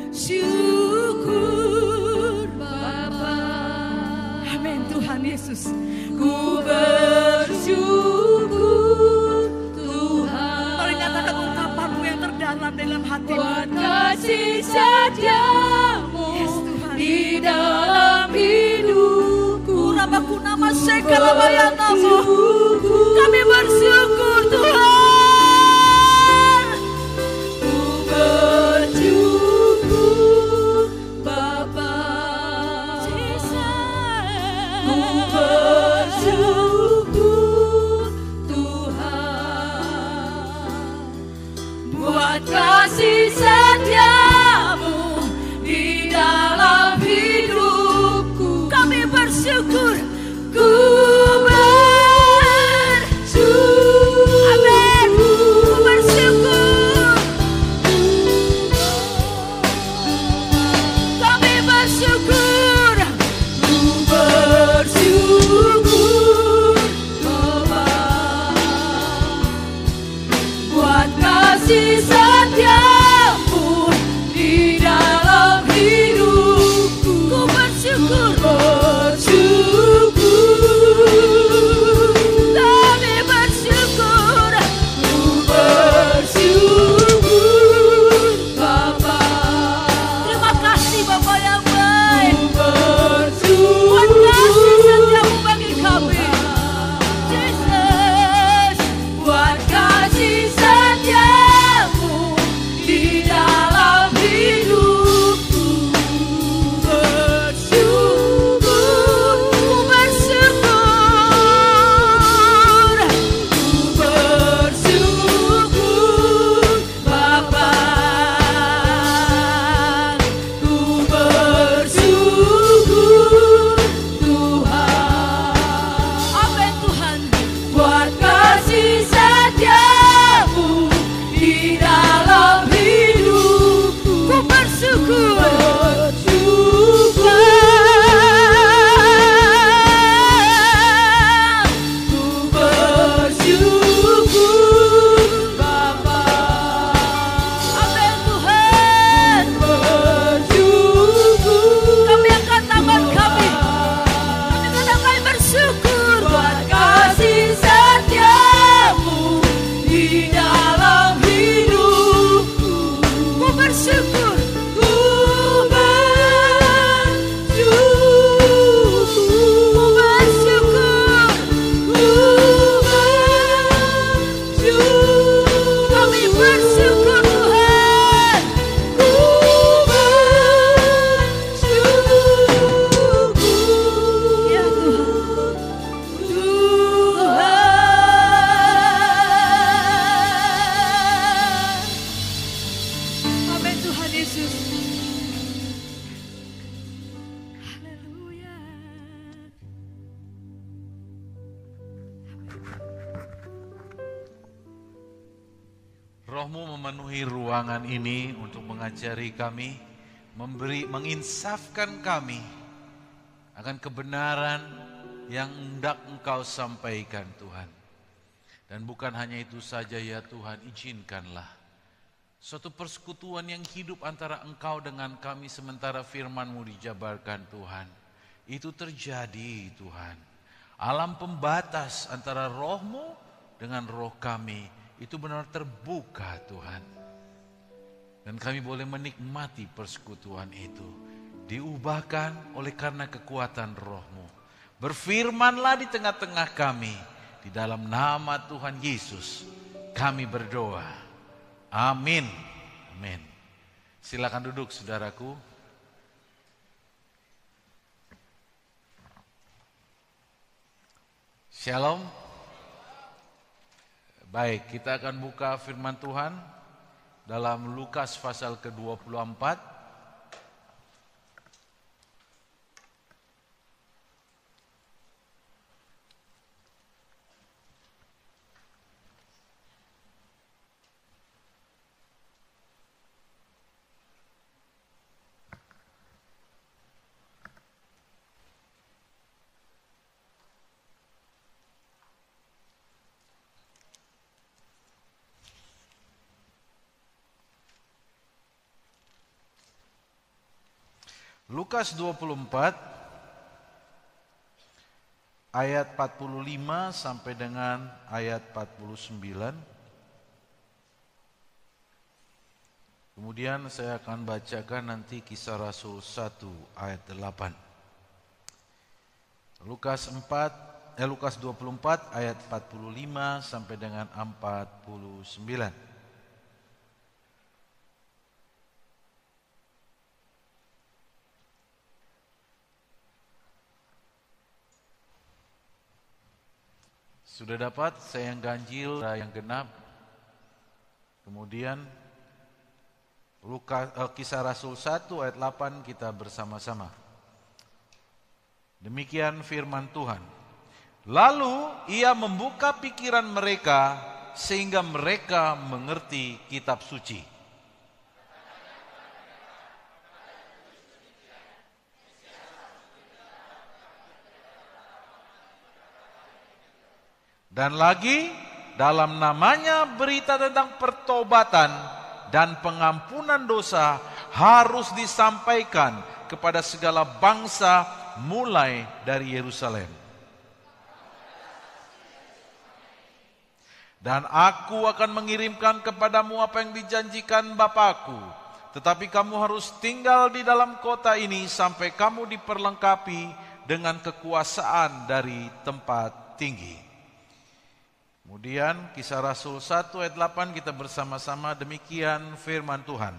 bersyukur Bapa. Amin Tuhan Yesus. Ku bersyukur Tuhan. Mari nyatakan ungkapanmu yang terdalam dalam hatimu. Buat kasih setiamu di dalam hidupku. Rabaku nama segala bayanamu. Kami bersyukur Tuhan. Ku bersyukur Bapa. Ku bersyukur Tuhan. Buat kasih setiamu di dalam hidupku. Kami bersyukur. Ku bersyukur. Amin. Ku bersyukur. Kami bersyukur. Ku bersyukur Bapa. Buat kasih setiamu di dalam hidupku. Ku bersyukur. Kami bersyukur. Ku bersyukur Bapa. Terima kasih Bapa yang baik. Buat kasih setiamu bagi kami. Jesus. Buat kasih setiamu di dalam hidupku. Bersyukur. Ku bersyukur. Ku bersyukur Bapa. Ku bersyukur Tuhan. Amin Tuhan. Buat kasih setiamu di dalam hidupku. Ku bersyukur. Ku bersyukur Bapa. Amin Tuhan. Bersyukur. Kami angkat tangan kami. Kami katakan kami bersyukur. Buat kasih setiamu di dalam hidupku. Ku bersyukur. Ku bersyukur. Ku bersyukur. Ku bersyukur. Kami bersyukur Tuhan. Ku bersyukur. Ya Tuhan. Tuhan. Amin Tuhan Yesus. Haleluya. Roh-Mu memenuhi ruangan ini untuk mengajari kami, menginsafkan kami akan kebenaran yang hendak Engkau sampaikan Tuhan. Dan bukan hanya itu saja ya Tuhan, izinkanlah suatu persekutuan yang hidup antara Engkau dengan kami sementara firman-Mu dijabarkan Tuhan. Itu terjadi Tuhan. Alam pembatas antara Roh-Mu dengan roh kami itu benar terbuka Tuhan. Dan kami boleh menikmati persekutuan itu. Diubahkan oleh karena kekuatan Roh-Mu. Berfirmanlah di tengah-tengah kami. Di dalam nama Tuhan Yesus kami berdoa. Amin. Amin. Silakan duduk saudaraku. Shalom. Baik, kita akan buka firman Tuhan dalam Lukas pasal ke-24. Lukas 24 ayat 45 sampai dengan ayat 49. Kemudian saya akan bacakan nanti Kisah Rasul 1 ayat 8. Lukas 24 ayat 45 sampai dengan 49. Sudah dapat? Saya yang ganjil, saya yang genap. Kemudian Kisah Rasul 1 ayat 8 kita bersama-sama. Demikian firman Tuhan. Lalu ia membuka pikiran mereka sehingga mereka mengerti kitab suci. Dan lagi dalam namanya berita tentang pertobatan dan pengampunan dosa harus disampaikan kepada segala bangsa mulai dari Yerusalem. Dan aku akan mengirimkan kepadamu apa yang dijanjikan Bapakku. Tetapi kamu harus tinggal di dalam kota ini sampai kamu diperlengkapi dengan kekuasaan dari tempat tinggi. Kemudian Kisah Rasul 1 ayat 8 kita bersama-sama, demikian firman Tuhan.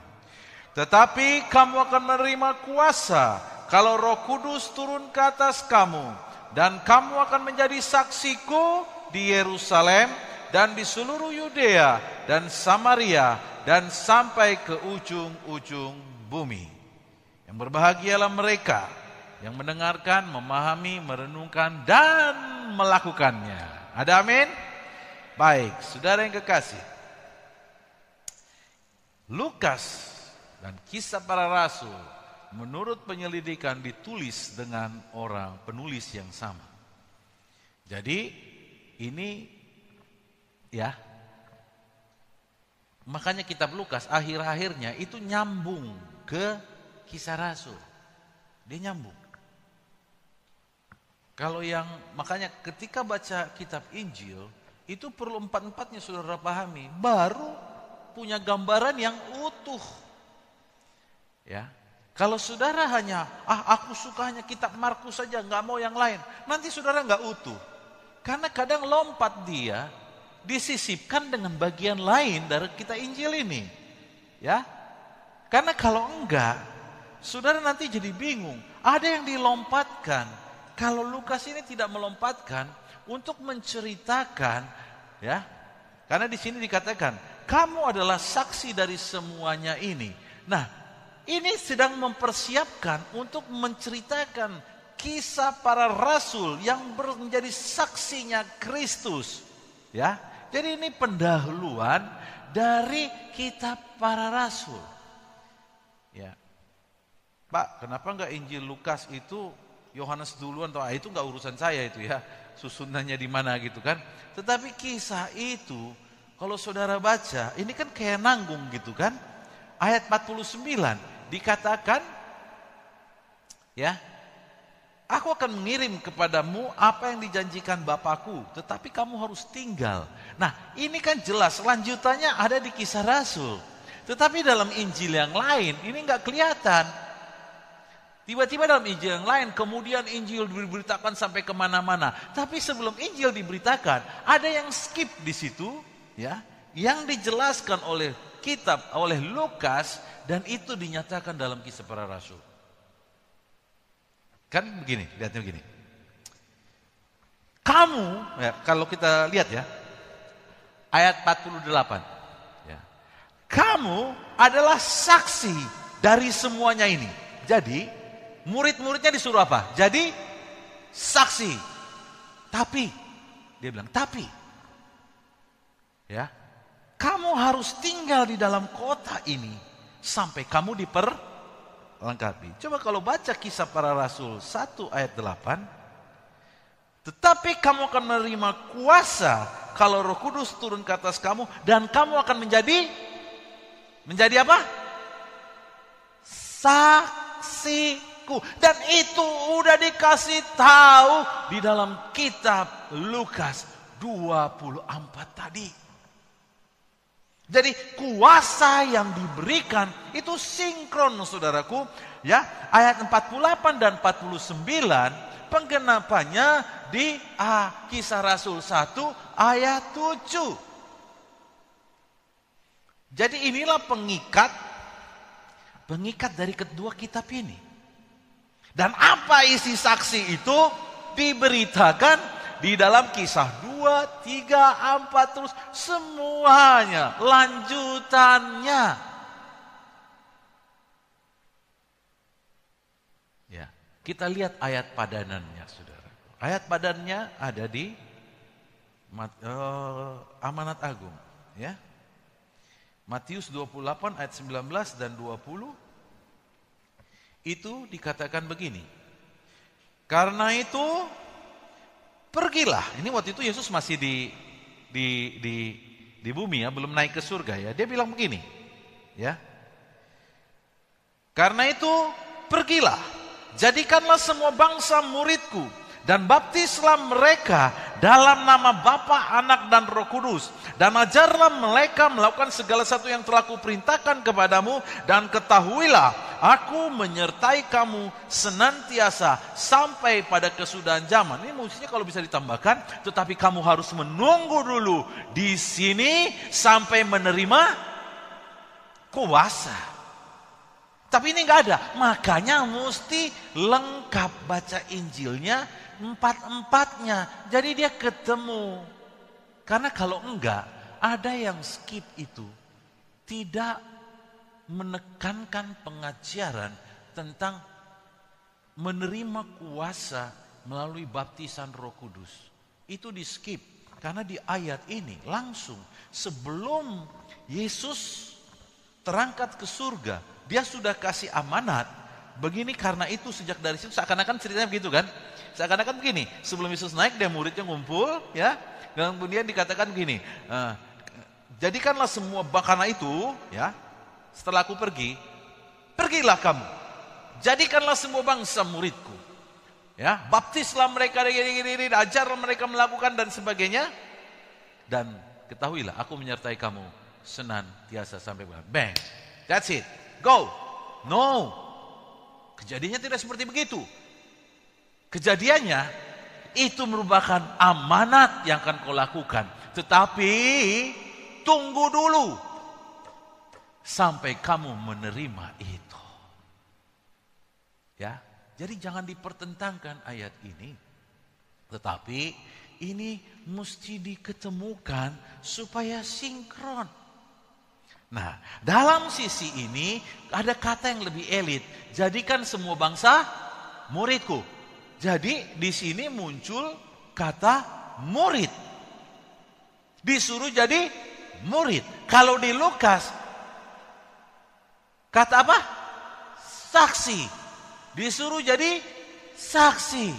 Tetapi kamu akan menerima kuasa kalau Roh Kudus turun ke atas kamu, dan kamu akan menjadi saksiku di Yerusalem dan di seluruh Yudea dan Samaria dan sampai ke ujung-ujung bumi. Yang berbahagialah mereka yang mendengarkan, memahami, merenungkan dan melakukannya. Ada amin? Baik, saudara yang kekasih, Lukas dan Kisah Para Rasul menurut penyelidikan ditulis dengan orang penulis yang sama. Jadi ini ya, makanya kitab Lukas akhir-akhirnya itu nyambung ke Kisah Rasul. Dia nyambung. Kalau yang makanya ketika baca kitab Injil itu perlu empat-empatnya saudara pahami, baru punya gambaran yang utuh. Ya, kalau saudara hanya, aku suka hanya kitab Markus saja, nggak mau yang lain, nanti saudara nggak utuh. Karena kadang lompat dia, disisipkan dengan bagian lain dari kitab Injil ini. Ya, karena kalau enggak, saudara nanti jadi bingung. Ada yang dilompatkan. Kalau Lukas ini tidak melompatkan, untuk menceritakan, ya, karena di sini dikatakan kamu adalah saksi dari semuanya ini. Nah, ini sedang mempersiapkan untuk menceritakan kisah para rasul yang menjadi saksinya Kristus, ya. Jadi ini pendahuluan dari kitab para rasul, ya. Pak, kenapa enggak Injil Lukas itu Yohanes duluan, atau itu enggak urusan saya itu ya, susunannya di mana gitu kan. Tetapi kisah itu kalau saudara baca, ini kan kayak nanggung gitu kan. Ayat 49 dikatakan, ya, aku akan mengirim kepadamu apa yang dijanjikan Bapakku, tetapi kamu harus tinggal. Nah, ini kan jelas lanjutannya ada di Kisah Rasul. Tetapi dalam Injil yang lain ini enggak kelihatan. Tiba-tiba dalam Injil yang lain, kemudian Injil diberitakan sampai kemana-mana. Tapi sebelum Injil diberitakan, ada yang skip di situ, ya, yang dijelaskan oleh Lukas, dan itu dinyatakan dalam Kisah Para Rasul. Kan begini, lihatnya begini. Kamu, ya, kalau kita lihat ya, ayat 48, ya, kamu adalah saksi dari semuanya ini. Jadi murid-muridnya disuruh apa? Jadi saksi. Tapi dia bilang, tapi ya, kamu harus tinggal di dalam kota ini sampai kamu diperlengkapi. Coba kalau baca Kisah Para Rasul 1 ayat 8, tetapi kamu akan menerima kuasa kalau Roh Kudus turun ke atas kamu, dan kamu akan menjadi apa? Saksi muridku. Dan itu udah dikasih tahu di dalam kitab Lukas 24 tadi. Jadi kuasa yang diberikan itu sinkron saudaraku. Ya, ayat 48 dan 49 penggenapannya di Kisah Rasul 1 ayat 7. Jadi inilah pengikat dari kedua kitab ini. Dan apa isi saksi itu diberitakan di dalam Kisah 2, 3, 4 terus semuanya lanjutannya. Ya, kita lihat ayat padanannya, saudara. Ayat padanannya ada di Amanat Agung, ya. Matius 28 ayat 19 dan 20 itu dikatakan begini. Karena itu pergilah. Ini waktu itu Yesus masih di bumi ya, belum naik ke surga ya. Dia bilang begini, ya. Karena itu pergilah, jadikanlah semua bangsa muridku dan baptislah mereka dalam nama Bapa, Anak dan Roh Kudus, dan ajarlah mereka melakukan segala sesuatu yang telah kuperintahkan kepadamu, dan ketahuilah aku menyertai kamu senantiasa sampai pada kesudahan zaman. Ini mestinya kalau bisa ditambahkan, tetapi kamu harus menunggu dulu di sini sampai menerima kuasa. Tapi ini nggak ada, makanya mesti lengkap baca Injilnya, 4-4-nya. Jadi dia ketemu. Karena kalau enggak, ada yang skip itu. Tidak menekankan pengajaran tentang menerima kuasa melalui baptisan Roh Kudus. Itu di skip. Karena di ayat ini langsung sebelum Yesus terangkat ke surga, dia sudah kasih amanat. Begini, karena itu sejak dari situ seakan-akan ceritanya begitu kan? Seakan-akan begini, sebelum Yesus naik dia muridnya ngumpul ya. Dan kemudian dikatakan begini, jadikanlah semua, karena itu ya, setelah aku pergi, pergilah kamu, jadikanlah semua bangsa muridku, ya, baptislah mereka, ajarlah mereka melakukan dan sebagainya, dan ketahuilah aku menyertai kamu senantiasa sampai bang, that's it, go. No, kejadiannya tidak seperti begitu. Kejadiannya itu merupakan amanat yang akan kau lakukan, tetapi tunggu dulu sampai kamu menerima itu. Ya, jadi jangan dipertentangkan ayat ini. Tetapi ini mesti diketemukan supaya sinkron. Nah, dalam sisi ini ada kata yang lebih elit. Jadikan semua bangsa muridku. Jadi di sini muncul kata murid. Disuruh jadi murid. Kalau di Lukas kata apa? Saksi. Disuruh jadi saksi.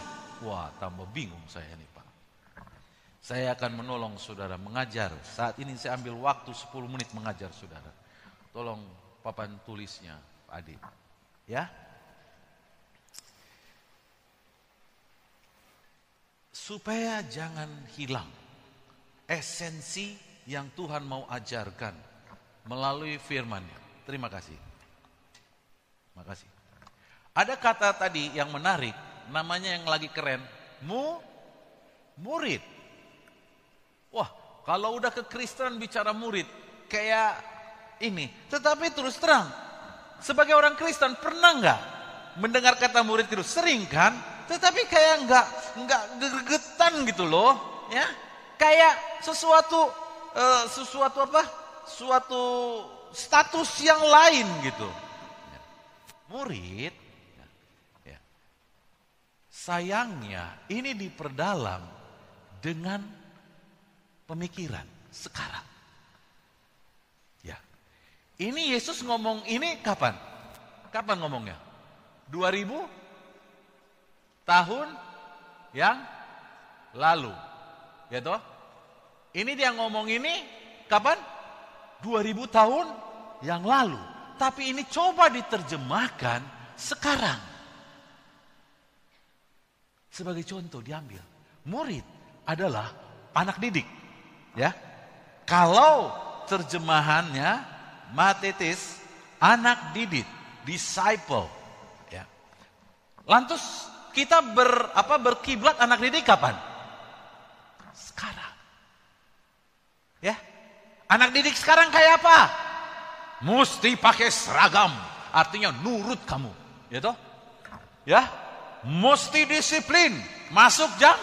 Wah, tambah bingung saya nih Pak. Saya akan menolong saudara mengajar. Saat ini saya ambil waktu 10 menit mengajar saudara. Tolong papan tulisnya Pak Adi. Ya. Supaya jangan hilang esensi yang Tuhan mau ajarkan melalui firman-Nya. Terima kasih. Terima kasih. Ada kata tadi yang menarik, namanya yang lagi keren, murid. Wah, kalau udah kekristenan bicara murid, kayak ini. Tetapi terus terang, sebagai orang Kristen pernah nggak mendengar kata murid itu? Sering kan? Tetapi kayak nggak gregetan gitu loh, ya. Kayak sesuatu apa? Suatu status yang lain gitu. Murid, ya. Sayangnya ini diperdalam dengan pemikiran sekarang. Ya, ini Yesus ngomong ini kapan? Kapan ngomongnya? 2000 tahun yang lalu, ya toh? Ini dia ngomong ini kapan? 2000 tahun yang lalu. Tapi ini coba diterjemahkan sekarang. Sebagai contoh diambil. Murid adalah anak didik. Ya. Kalau terjemahannya matetes, anak didik, disciple. Ya. Lantas kita berkiblat anak didik kapan? Sekarang. Ya. Anak didik sekarang kayak apa? Mesti pakai seragam. Artinya nurut kamu. Ya toh? Ya. Mesti disiplin. Masuk jam.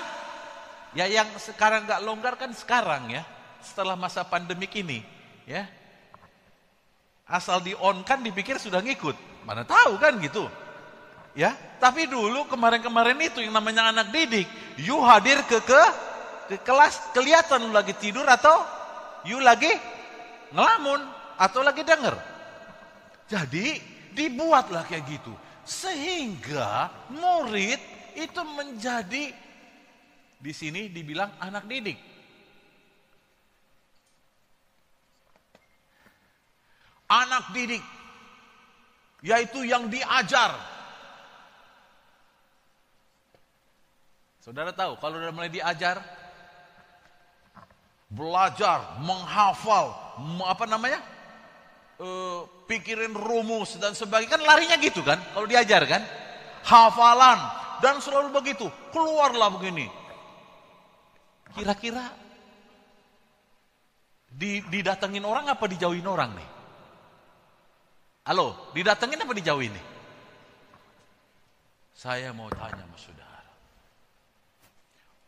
Ya yang sekarang gak longgar kan sekarang ya. Setelah masa pandemik ini. Ya. Asal di-on kan dipikir sudah ngikut. Mana tahu kan gitu. Ya, tapi dulu kemarin-kemarin itu yang namanya anak didik, you hadir ke kelas, kelihatan lu lagi tidur atau you lagi ngelamun atau lagi denger. Jadi dibuatlah kayak gitu sehingga murid itu menjadi di sini dibilang anak didik. Anak didik yaitu yang diajar. Saudara tahu kalau udah mulai diajar, belajar, menghafal, pikirin rumus dan sebagainya, kan larinya gitu kan, kalau diajar kan, hafalan dan selalu begitu, keluarlah begini. Kira-kira didatengin orang apa dijauhin orang nih? Halo, didatengin apa dijauhin nih? Saya mau tanya sama saudara.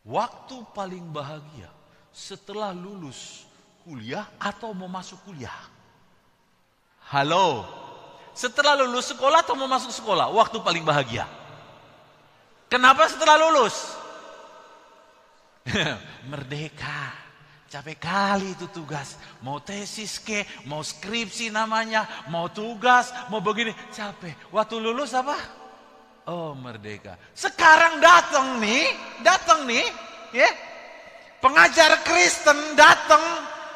Waktu paling bahagia setelah lulus kuliah atau mau masuk kuliah? Halo, setelah lulus sekolah atau mau masuk sekolah? Waktu paling bahagia. Kenapa setelah lulus? Merdeka. Capek kali itu tugas. Mau tesis ke, mau skripsi namanya, mau tugas, mau begini. Capek. Waktu lulus apa? Oh, merdeka. Sekarang datang nih, ya. Pengajar Kristen datang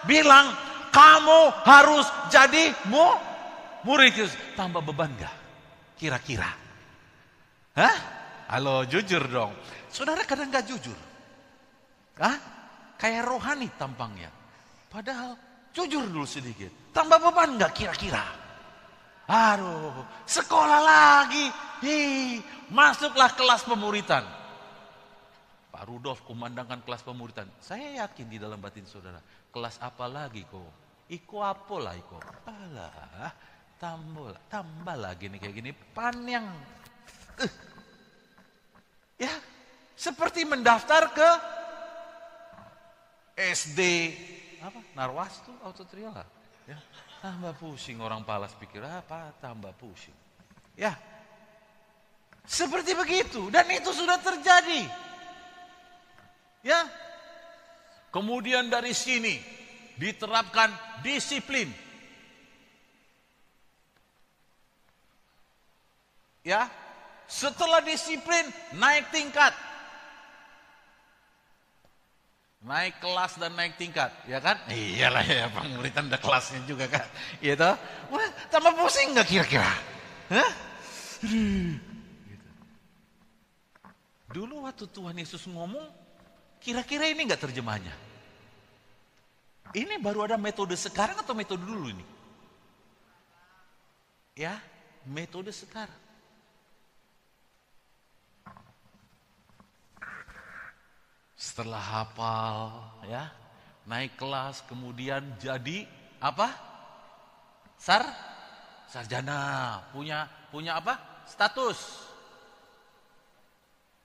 bilang, kamu harus jadi murid Yesus. Tambah beban gak? Kira-kira. Hah? Halo, jujur dong. Saudara kadang gak jujur. Hah? Kayak rohani tampangnya. Padahal jujur dulu sedikit. Tambah beban gak kira-kira? Aduh, sekolah lagi. Masuklah kelas pemuritan. Pak Rudolf kumandangkan kelas pemuritan. Saya yakin di dalam batin saudara. Kelas apa lagi kok? Iko apa lah iko? Alah, tambah lagi nih kayak gini. Panjang. Ya, seperti mendaftar ke SD. Narwastu, Autotriola. Ya, tambah pusing orang Palas pikir apa? Tambah pusing. Ya, seperti begitu. Dan itu sudah terjadi. Ya. Kemudian dari sini diterapkan disiplin. Ya. Setelah disiplin naik tingkat. Naik kelas dan naik tingkat, ya kan? Iyalah ya, pemuritan ada kelasnya juga kan. Iya toh? Wah, tambah pusing enggak kira-kira? Hah? Gitu. Dulu waktu Tuhan Yesus ngomong, kira-kira ini enggak terjemahnya? Ini baru ada metode sekarang atau metode dulu ini? Ya, metode sekarang. Setelah hafal, ya, naik kelas, kemudian jadi apa? Sarjana, punya apa? Status.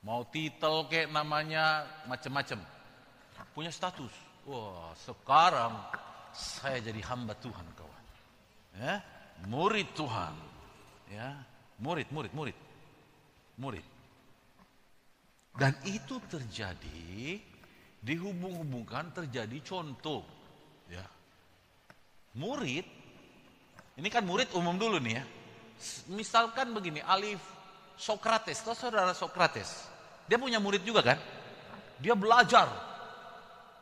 Mau titel kayak namanya macam-macam. Punya status. Wah, sekarang saya jadi hamba Tuhan, kawan. Ya, murid Tuhan. Ya, murid. Dan itu terjadi, dihubung-hubungkan terjadi contoh. Ya. Murid, ini kan murid umum dulu nih ya. Misalkan begini, Alif Sokrates, itu saudara Sokrates. Dia punya murid juga kan? Dia belajar,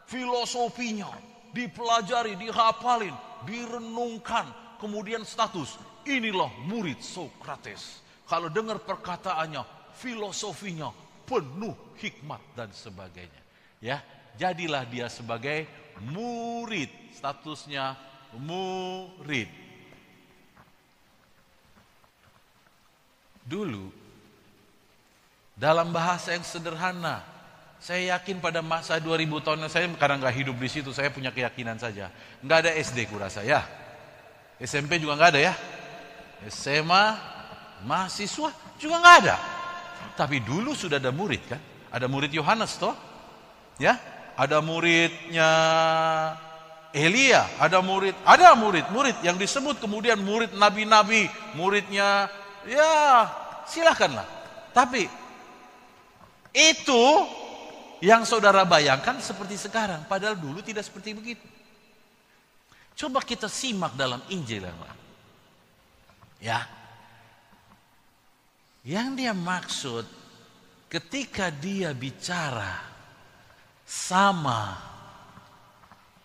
filosofinya, dipelajari, dihafalin, direnungkan, kemudian status. Inilah murid Sokrates. Kalau dengar perkataannya, filosofinya, penuh hikmat dan sebagainya. Ya, jadilah dia sebagai murid, statusnya murid. Dulu dalam bahasa yang sederhana, saya yakin pada masa 2000 tahun saya karena nggak hidup di situ, saya punya keyakinan saja. Nggak ada SD kurasa ya, SMP juga nggak ada ya, SMA mahasiswa juga nggak ada. Tapi dulu sudah ada murid kan, ada murid Yohanes toh, ya, ada muridnya Elia, ada murid yang disebut kemudian murid nabi-nabi, muridnya ya silakanlah. Tapi itu yang saudara bayangkan seperti sekarang, padahal dulu tidak seperti begitu. Coba kita simak dalam Injil ya. Yang dia maksud ketika dia bicara sama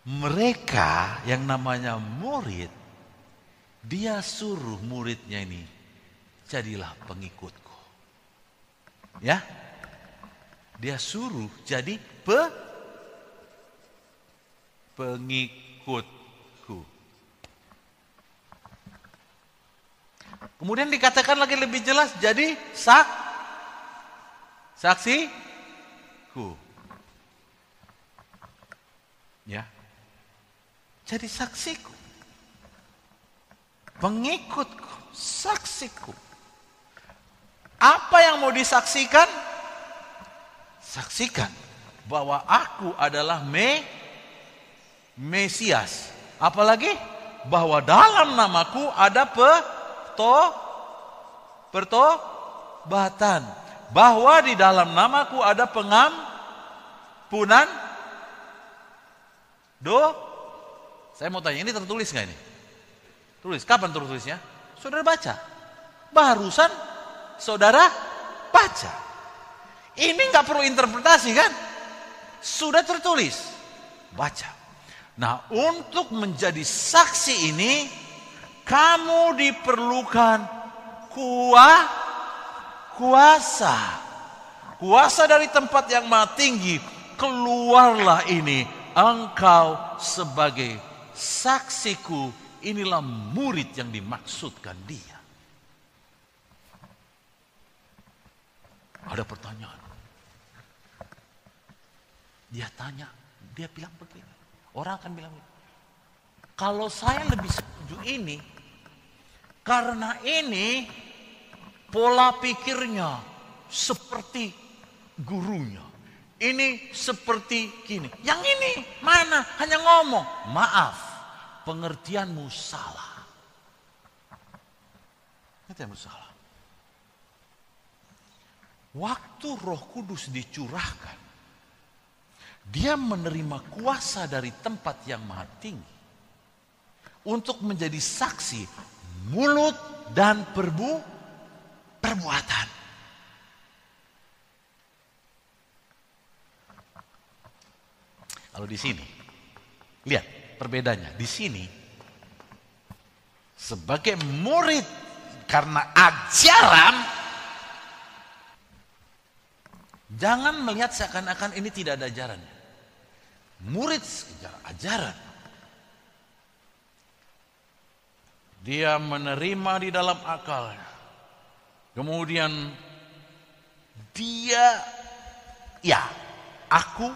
mereka yang namanya murid, dia suruh muridnya ini, jadilah pengikutku. Ya, dia suruh jadi pengikutku. Kemudian dikatakan lagi lebih jelas, jadi saksiku. Ya, jadi saksiku, pengikutku, saksiku. Apa yang mau disaksikan? Saksikan bahwa aku adalah Mesias. Apalagi bahwa dalam namaku ada pertobatan. Bahwa di dalam namaku ada pengampunan Saya mau tanya, ini tertulis nggak ini? Tulis. Kapan tertulisnya? Saudara baca. Barusan saudara baca. Ini nggak perlu interpretasi kan? Sudah tertulis. Baca. Nah, untuk menjadi saksi ini, kamu diperlukan kuasa. Kuasa dari tempat yang maha tinggi. Keluarlah ini, engkau sebagai saksiku. Inilah murid yang dimaksudkan dia. Ada pertanyaan. Dia tanya, dia bilang begini. Orang akan bilang, kalau saya lebih setuju ini, karena ini pola pikirnya seperti gurunya. Ini seperti gini. Yang ini mana? Hanya ngomong. Maaf, pengertianmu salah. Pengertianmu salah. Waktu Roh Kudus dicurahkan, dia menerima kuasa dari tempat yang maha tinggi untuk menjadi saksi mulut dan perbuatan. Kalau di sini, lihat perbedaannya. Di sini, sebagai murid karena ajaran, jangan melihat seakan-akan ini tidak ada ajarannya. Murid secara ajaran. Dia menerima di dalam akalnya. Kemudian dia, ya, aku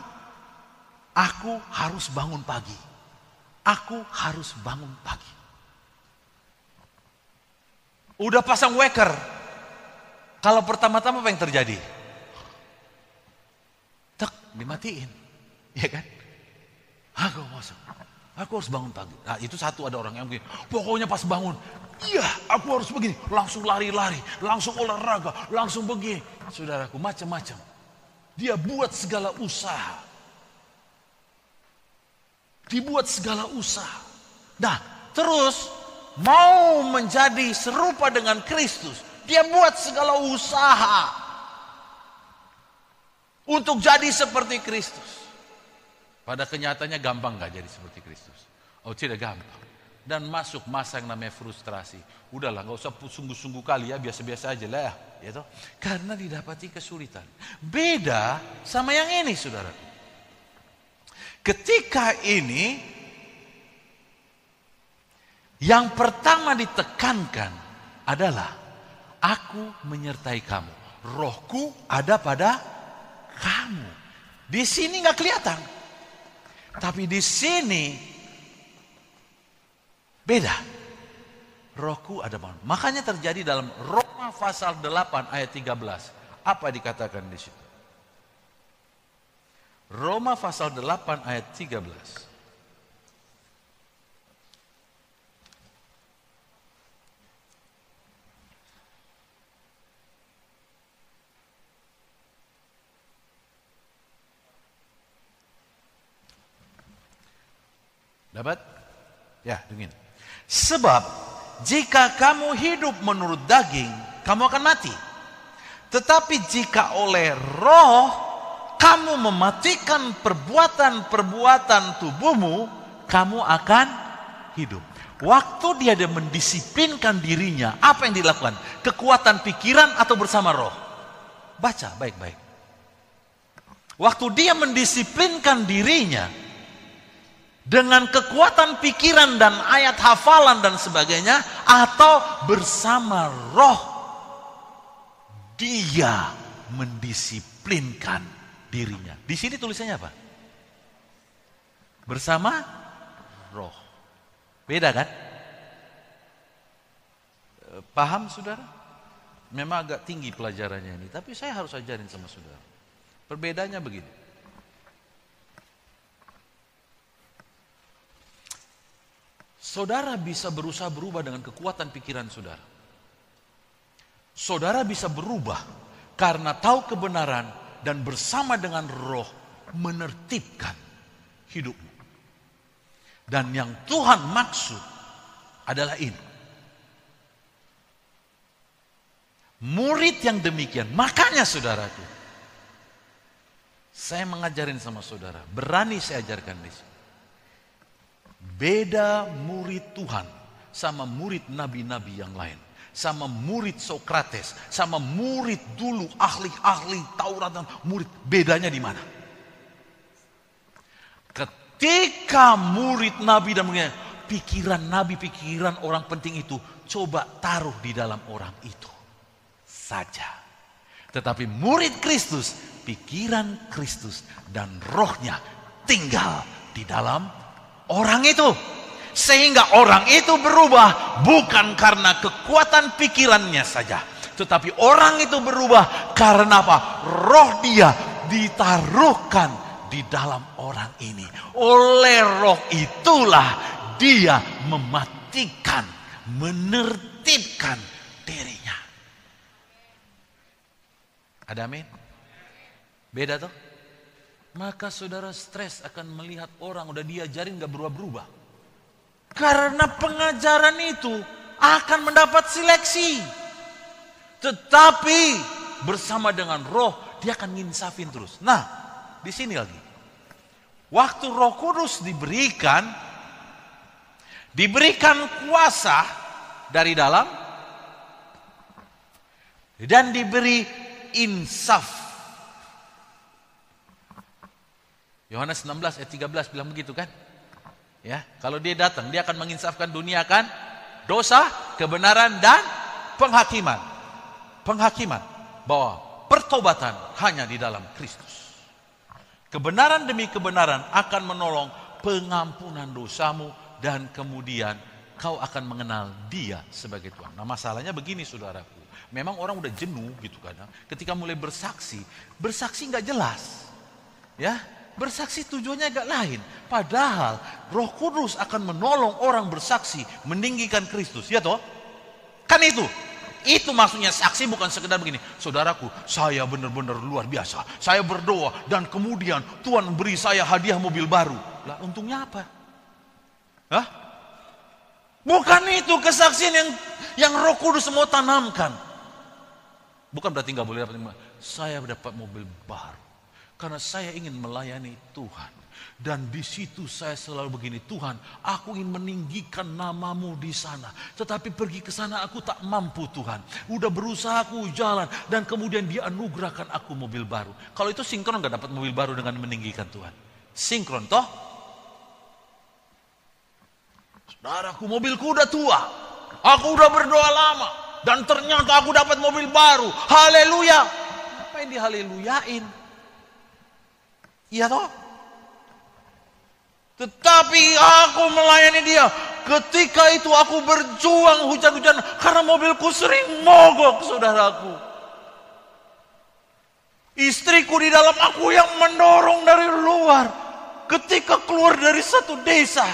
harus bangun pagi. Aku harus bangun pagi. Udah pasang wecker. Kalau pertama-tama apa yang terjadi? Dimatiin, ya kan? Aku harus bangun pagi. Nah, itu satu, ada orang yang begini. Pokoknya pas bangun, iya, aku harus begini. Langsung lari-lari, langsung olahraga, langsung begini. Saudaraku, macam-macam. Dia buat segala usaha. Dibuat segala usaha. Nah, terus mau menjadi serupa dengan Kristus. Dia buat segala usaha untuk jadi seperti Kristus. Pada kenyataannya gampang gak jadi seperti Kristus? Oh, tidak gampang. dan masuk masa yang namanya frustrasi. Udahlah, nggak usah sungguh-sungguh kali ya, biasa-biasa aja lah ya toh. Karena didapati kesulitan. Beda sama yang ini, saudara. Ketika ini, yang pertama ditekankan adalah aku menyertai kamu. Rohku ada pada kamu. Di sini nggak kelihatan. Tapi di sini beda. Rohku ada pada. Makanya terjadi dalam Roma pasal 8 ayat 13. Apa dikatakan di situ? Roma pasal 8 ayat 13. Dapat? Ya, begini. Sebab jika kamu hidup menurut daging, kamu akan mati. Tetapi jika oleh roh kamu mematikan perbuatan-perbuatan tubuhmu, kamu akan hidup. Waktu dia mendisiplinkan dirinya, apa yang dilakukan? Kekuatan pikiran atau bersama roh? Baca baik-baik. Waktu dia mendisiplinkan dirinya dengan kekuatan pikiran dan ayat hafalan dan sebagainya, atau bersama roh, dia mendisiplinkan dirinya. Di sini tulisannya apa? Bersama roh. Beda kan? Paham saudara? Memang agak tinggi pelajarannya ini, tapi saya harus ajarin sama saudara. Perbedaannya begini. Saudara bisa berusaha berubah dengan kekuatan pikiran saudara. Saudara bisa berubah karena tahu kebenaran dan bersama dengan roh menertibkan hidupmu. Dan yang Tuhan maksud adalah ini. Murid yang demikian, makanya saudaraku, saya mengajarin sama saudara, berani saya ajarkan di sini. Beda murid Tuhan sama murid nabi-nabi yang lain, sama murid Sokrates, sama murid dulu ahli-ahli Taurat dan murid, bedanya di mana? Ketika murid nabi dan murid, pikiran nabi, pikiran orang penting itu coba taruh di dalam orang itu saja. Tetapi murid Kristus, pikiran Kristus dan rohnya tinggal di dalam orang itu. Sehingga orang itu berubah bukan karena kekuatan pikirannya saja, tetapi orang itu berubah karena apa? Roh dia ditaruhkan di dalam orang ini. Oleh roh itulah dia mematikan, menertibkan dirinya. Ada amin? Beda tuh? Maka saudara stres akan melihat orang udah diajarin gak berubah-berubah. Karena pengajaran itu akan mendapat seleksi. Tetapi bersama dengan roh dia akan nginsafin terus. Nah, di sini lagi. Waktu Roh Kudus diberikan kuasa dari dalam dan diberi insaf. Yohanes 16 ayat 13 bilang begitu kan? Ya, kalau dia datang, dia akan menginsafkan dunia akan dosa, kebenaran dan penghakiman. Penghakiman bahwa pertobatan hanya di dalam Kristus. Kebenaran demi kebenaran akan menolong pengampunan dosamu dan kemudian kau akan mengenal Dia sebagai Tuhan. Nah, masalahnya begini saudaraku. Memang orang udah jenuh gitu kadang. Ketika mulai bersaksi nggak jelas. Ya, bersaksi tujuannya agak lain. Padahal Roh Kudus akan menolong orang bersaksi meninggikan Kristus. Ya toh? Kan itu. Itu maksudnya saksi, bukan sekedar begini. Saudaraku, saya benar-benar luar biasa. Saya berdoa dan kemudian Tuhan beri saya hadiah mobil baru. Lah untungnya apa? Hah? Bukan itu kesaksian yang Roh Kudus mau tanamkan. Bukan berarti nggak boleh dapat. Saya dapat mobil baru karena saya ingin melayani Tuhan. Dan di situ saya selalu begini, Tuhan, aku ingin meninggikan namamu di sana. Tetapi pergi ke sana aku tak mampu Tuhan. Udah berusaha aku jalan dan kemudian dia anugerahkan aku mobil baru. Kalau itu sinkron gak dapat mobil baru dengan meninggikan Tuhan? Sinkron toh? Saudaraku, mobilku udah tua. Aku udah berdoa lama. Dan ternyata aku dapat mobil baru. Haleluya. Apa yang dihaleluyain? Iya toh? Tetapi aku melayani dia. Ketika itu aku berjuang hujan-hujan karena mobilku sering mogok, saudaraku. Istriku di dalam, aku yang mendorong dari luar. Ketika keluar dari satu desa.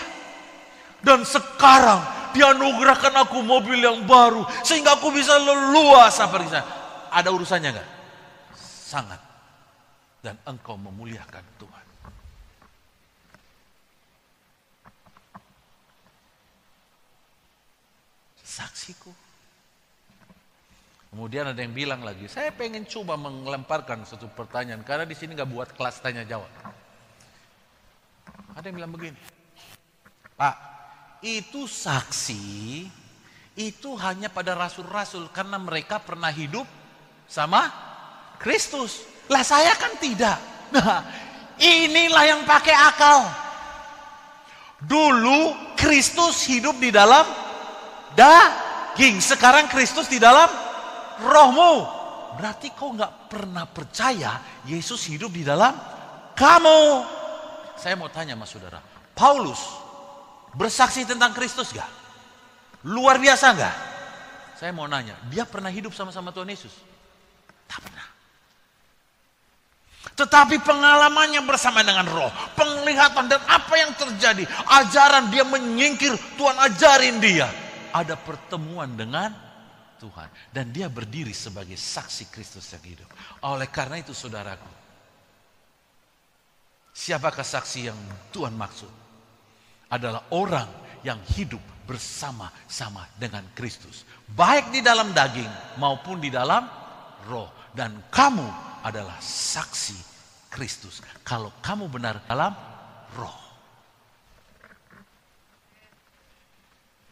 Dan sekarang dia anugerahkan aku mobil yang baru. Sehingga aku bisa leluasa pergi sana. Ada urusannya enggak? Sangat. Dan engkau memuliakan Tuhan. Saksiku. Kemudian ada yang bilang lagi, saya pengen coba melemparkan satu pertanyaan karena di sini nggak buat kelas tanya jawab. Ada yang bilang begini, Pak, itu saksi itu hanya pada rasul-rasul karena mereka pernah hidup sama Kristus. Lah saya kan tidak. Nah, inilah yang pakai akal. Dulu Kristus hidup di dalam daging, sekarang Kristus di dalam rohmu. Berarti kau nggak pernah percaya Yesus hidup di dalam kamu. Saya mau tanya sama saudara, Paulus bersaksi tentang Kristus gak? Luar biasa gak? Saya mau nanya, dia pernah hidup sama-sama Tuhan Yesus? Tak pernah. Tetapi pengalamannya bersama dengan roh, penglihatan dan apa yang terjadi, ajaran dia menyingkir, Tuhan ajarin dia. Ada pertemuan dengan Tuhan. Dan dia berdiri sebagai saksi Kristus yang hidup. Oleh karena itu saudaraku, siapakah saksi yang Tuhan maksud? Adalah orang yang hidup bersama-sama dengan Kristus. Baik di dalam daging maupun di dalam roh. Dan kamu adalah saksi Kristus. Kalau kamu benar dalam roh.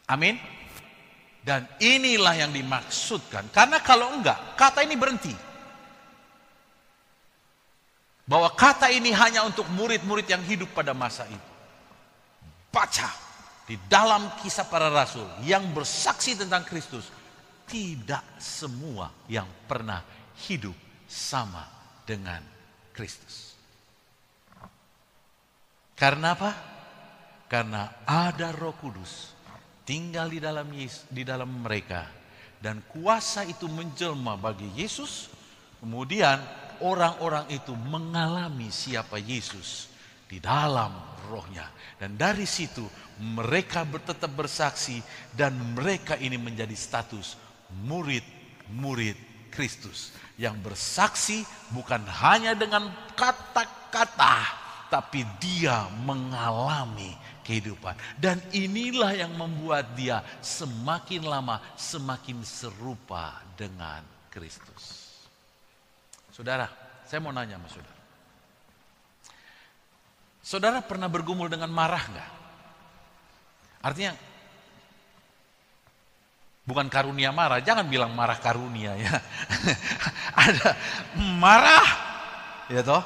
Amin. Dan inilah yang dimaksudkan. Karena kalau enggak, kata ini berhenti. Bahwa kata ini hanya untuk murid-murid yang hidup pada masa itu. Baca di dalam Kisah Para Rasul yang bersaksi tentang Kristus. Tidak semua yang pernah hidup sama dengan Kristus. Karena apa? Karena ada Roh Kudus tinggal di dalam mereka, dan kuasa itu menjelma bagi Yesus. Kemudian orang-orang itu mengalami siapa Yesus di dalam rohnya, dan dari situ mereka tetap bersaksi, dan mereka ini menjadi status murid-murid Kristus yang bersaksi bukan hanya dengan kata-kata, tapi dia mengalami kehidupan. Dan inilah yang membuat dia semakin lama semakin serupa dengan Kristus. Saudara, saya mau nanya sama saudara. Saudara pernah bergumul dengan marah enggak? Artinya bukan karunia marah, jangan bilang marah karunia ya. Ada marah, ya toh?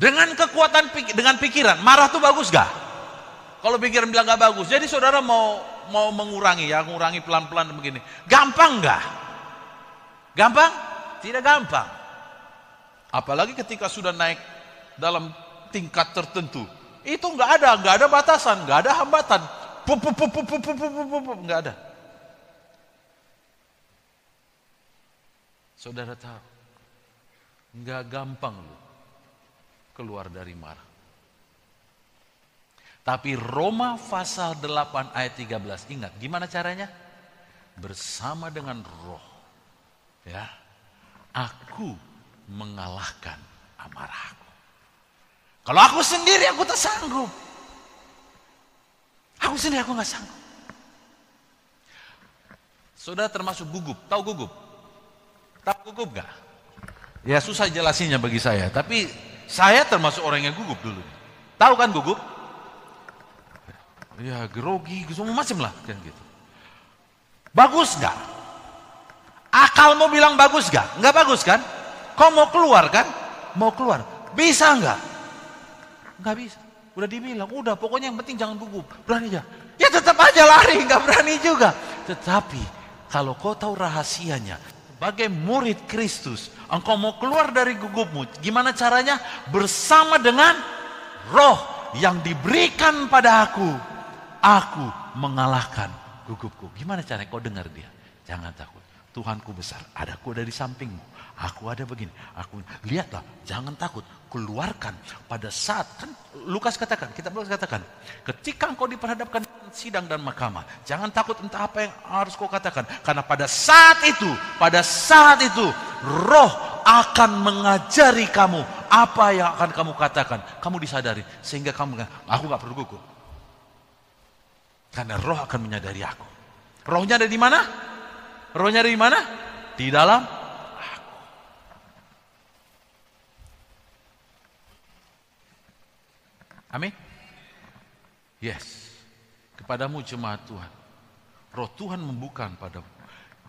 Dengan kekuatan, dengan pikiran, marah tuh bagus gak? Kalau pikiran bilang gak bagus, jadi saudara mau mengurangi ya, mengurangi pelan-pelan begini. Gampang gak? Gampang? Tidak gampang. Apalagi ketika sudah naik dalam tingkat tertentu, itu gak ada batasan, gak ada hambatan. Gak ada. Saudara tahu, gak gampang loh keluar dari marah. Tapi Roma pasal 8 ayat 13, ingat gimana caranya? Bersama dengan roh, ya, aku mengalahkan amarahku. Kalau aku sendiri aku tak sanggup. Aku sendiri aku gak sanggup. Saudara termasuk gugup, tahu gugup? Tahu gugup gak? Ya susah jelasinnya bagi saya, tapi Saya termasuk orang yang gugup dulu. Tahu kan gugup? Ya grogi, semua macam lah kan gitu. Bagus gak? Akalmu bilang bagus gak? Nggak bagus kan? Kau mau keluar kan? Mau keluar. Bisa nggak? Nggak bisa. Udah dibilang, udah pokoknya yang penting jangan gugup. Berani aja. Ya tetap aja lari, nggak berani juga. Tetapi kalau kau tahu rahasianya, sebagai murid Kristus, engkau mau keluar dari gugupmu. Gimana caranya? Bersama dengan roh yang diberikan pada aku mengalahkan gugupku. Gimana caranya? Kau dengar dia. Jangan takut. Tuhanku besar, aku ada di sampingmu, aku ada begini, lihatlah, jangan takut, keluarkan pada saat, kan Lukas katakan, ketika engkau diperhadapkan sidang dan mahkamah, jangan takut entah apa yang harus kau katakan, karena pada saat itu, roh akan mengajari kamu apa yang akan kamu katakan, kamu disadari, sehingga aku gak perlu gugup, karena roh akan menyadari aku. Rohnya ada di mana? Rohnya dari mana? Di dalam aku. Amin. Yes. Kepadamu jemaat Tuhan. Roh Tuhan membuka padamu.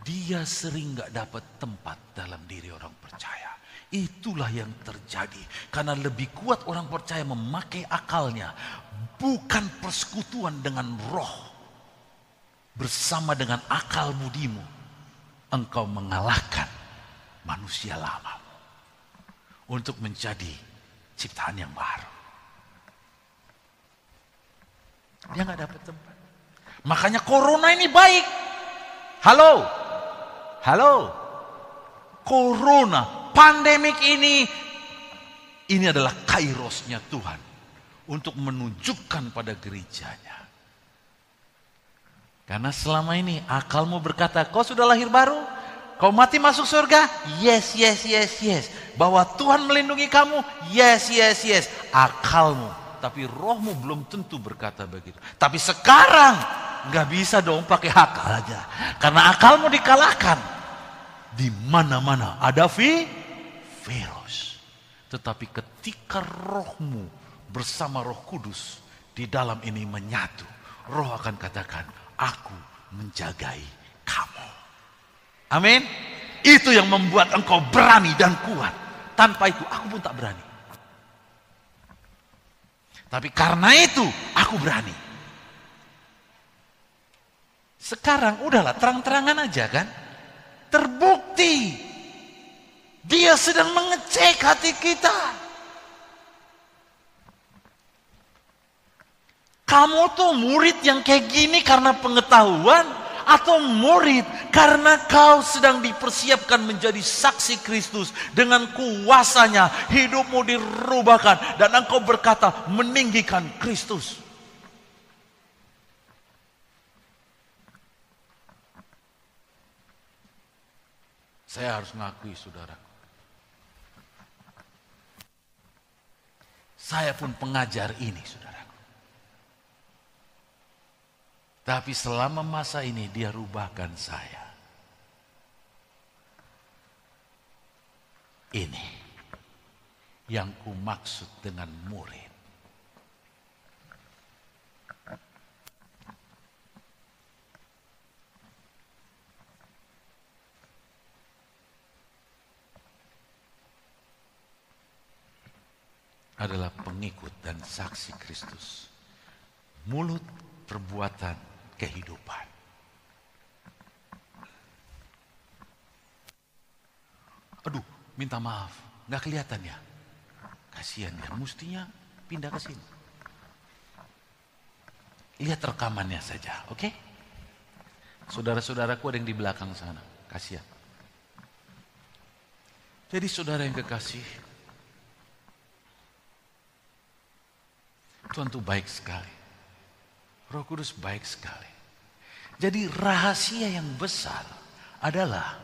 Dia sering gak dapat tempat dalam diri orang percaya. Itulah yang terjadi. Karena lebih kuat orang percaya memakai akalnya. Bukan persekutuan dengan roh. Bersama dengan akal budimu. Engkau mengalahkan manusia lama untuk menjadi ciptaan yang baru. Dia nggak dapat tempat. Makanya corona ini baik. Halo, corona, pandemik ini adalah kairosnya Tuhan untuk menunjukkan pada gerejanya. Karena selama ini akalmu berkata, kau sudah lahir baru, kau mati masuk surga, yes. Bahwa Tuhan melindungi kamu, yes. Akalmu, tapi rohmu belum tentu berkata begitu. Tapi sekarang nggak bisa dong pakai akal aja, karena akalmu dikalahkan. Di mana-mana ada virus. Tetapi ketika rohmu bersama Roh Kudus di dalam ini menyatu, roh akan katakan, aku menjagai kamu. Amin. Itu yang membuat engkau berani dan kuat. Tanpa itu aku pun tak berani. Tapi karena itu aku berani. Sekarang udahlah terang-terangan aja kan. Terbukti. Dia sedang mengecek hati kita. Kamu tuh murid yang kayak gini karena pengetahuan, atau murid karena kau sedang dipersiapkan menjadi saksi Kristus dengan kuasanya, hidupmu dirubahkan dan engkau berkata meninggikan Kristus. Saya harus mengakui saudaraku, saya pun pengajar ini saudara. Tapi selama masa ini dia rubahkan saya. Ini yang ku maksud dengan murid. Adalah pengikut dan saksi Kristus. Mulut, perbuatan, kehidupan. Aduh, minta maaf, nggak kelihatan ya. Kasihan ya, mestinya pindah ke sini. Lihat rekamannya saja, oke? Saudara-saudaraku ada yang di belakang sana, kasihan. Jadi saudara yang kekasih, Tuhan itu baik sekali. Roh Kudus baik sekali. Jadi rahasia yang besar adalah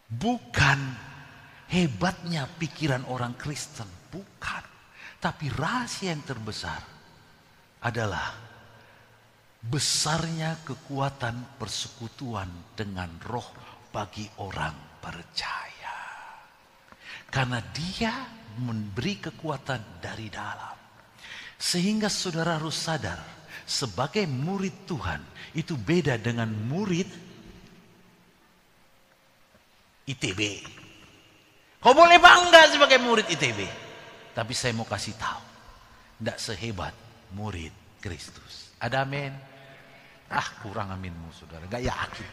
bukan hebatnya pikiran orang Kristen, bukan. Tapi rahasia yang terbesar adalah besarnya kekuatan persekutuan dengan roh bagi orang percaya. Karena dia memberi kekuatan dari dalam. Sehingga saudara harus sadar, sebagai murid Tuhan, itu beda dengan murid ITB. Kau boleh bangga sebagai murid ITB. Tapi saya mau kasih tahu, tidak sehebat murid Kristus. Ada amin? Kurang aminmu saudara, gak yakin.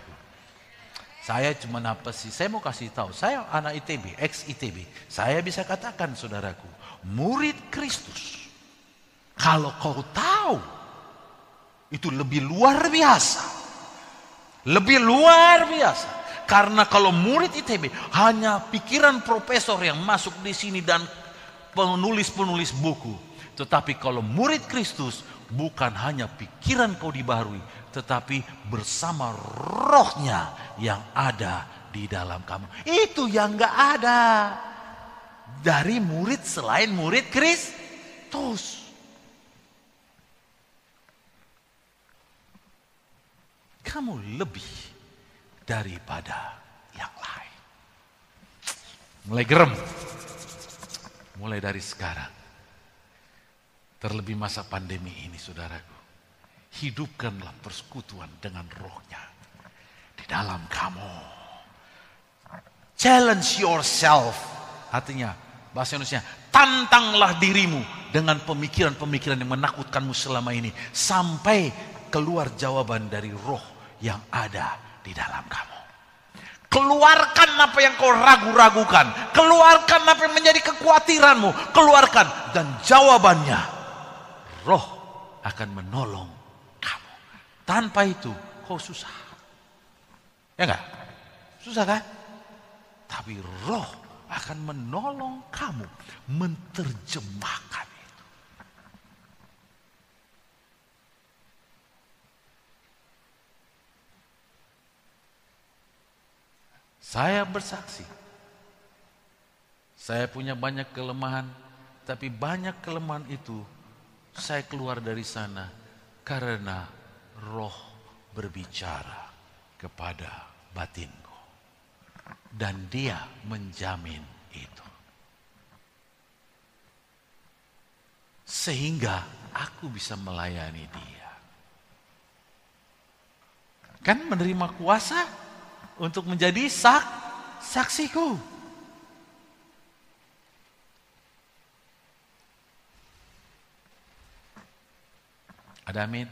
Saya cuma apa sih? Saya mau kasih tahu. Saya anak ITB, ex ITB. Saya bisa katakan saudaraku, murid Kristus. Kalau kau tahu, itu lebih luar biasa. Lebih luar biasa. Karena kalau murid ITB hanya pikiran profesor yang masuk di sini dan penulis-penulis buku. Tetapi kalau murid Kristus bukan hanya pikiran kau dibaharui, tetapi bersama rohnya yang ada di dalam kamu. Itu yang gak ada dari murid selain murid Kristus. Kamu lebih daripada yang lain. Mulai gerem. Mulai dari sekarang. Terlebih masa pandemi ini saudaraku. Hidupkanlah persekutuan dengan rohnya di dalam kamu. Challenge yourself. Artinya bahasa Indonesia, tantanglah dirimu dengan pemikiran-pemikiran yang menakutkanmu selama ini. Sampai keluar jawaban dari roh yang ada di dalam kamu. Keluarkan apa yang kau ragu-ragukan. Keluarkan apa yang menjadi kekhawatiranmu. Keluarkan. Dan jawabannya, roh akan menolong kamu. Tanpa itu kau susah. Ya enggak? Susah kan? Tapi roh akan menolong kamu menerjemahkan itu. Saya bersaksi. Saya punya banyak kelemahan, tapi banyak kelemahan itu saya keluar dari sana karena roh berbicara kepada batinku. Dan dia menjamin itu. Sehingga aku bisa melayani dia. Kan menerima kuasa untuk menjadi saksiku. Ada amin?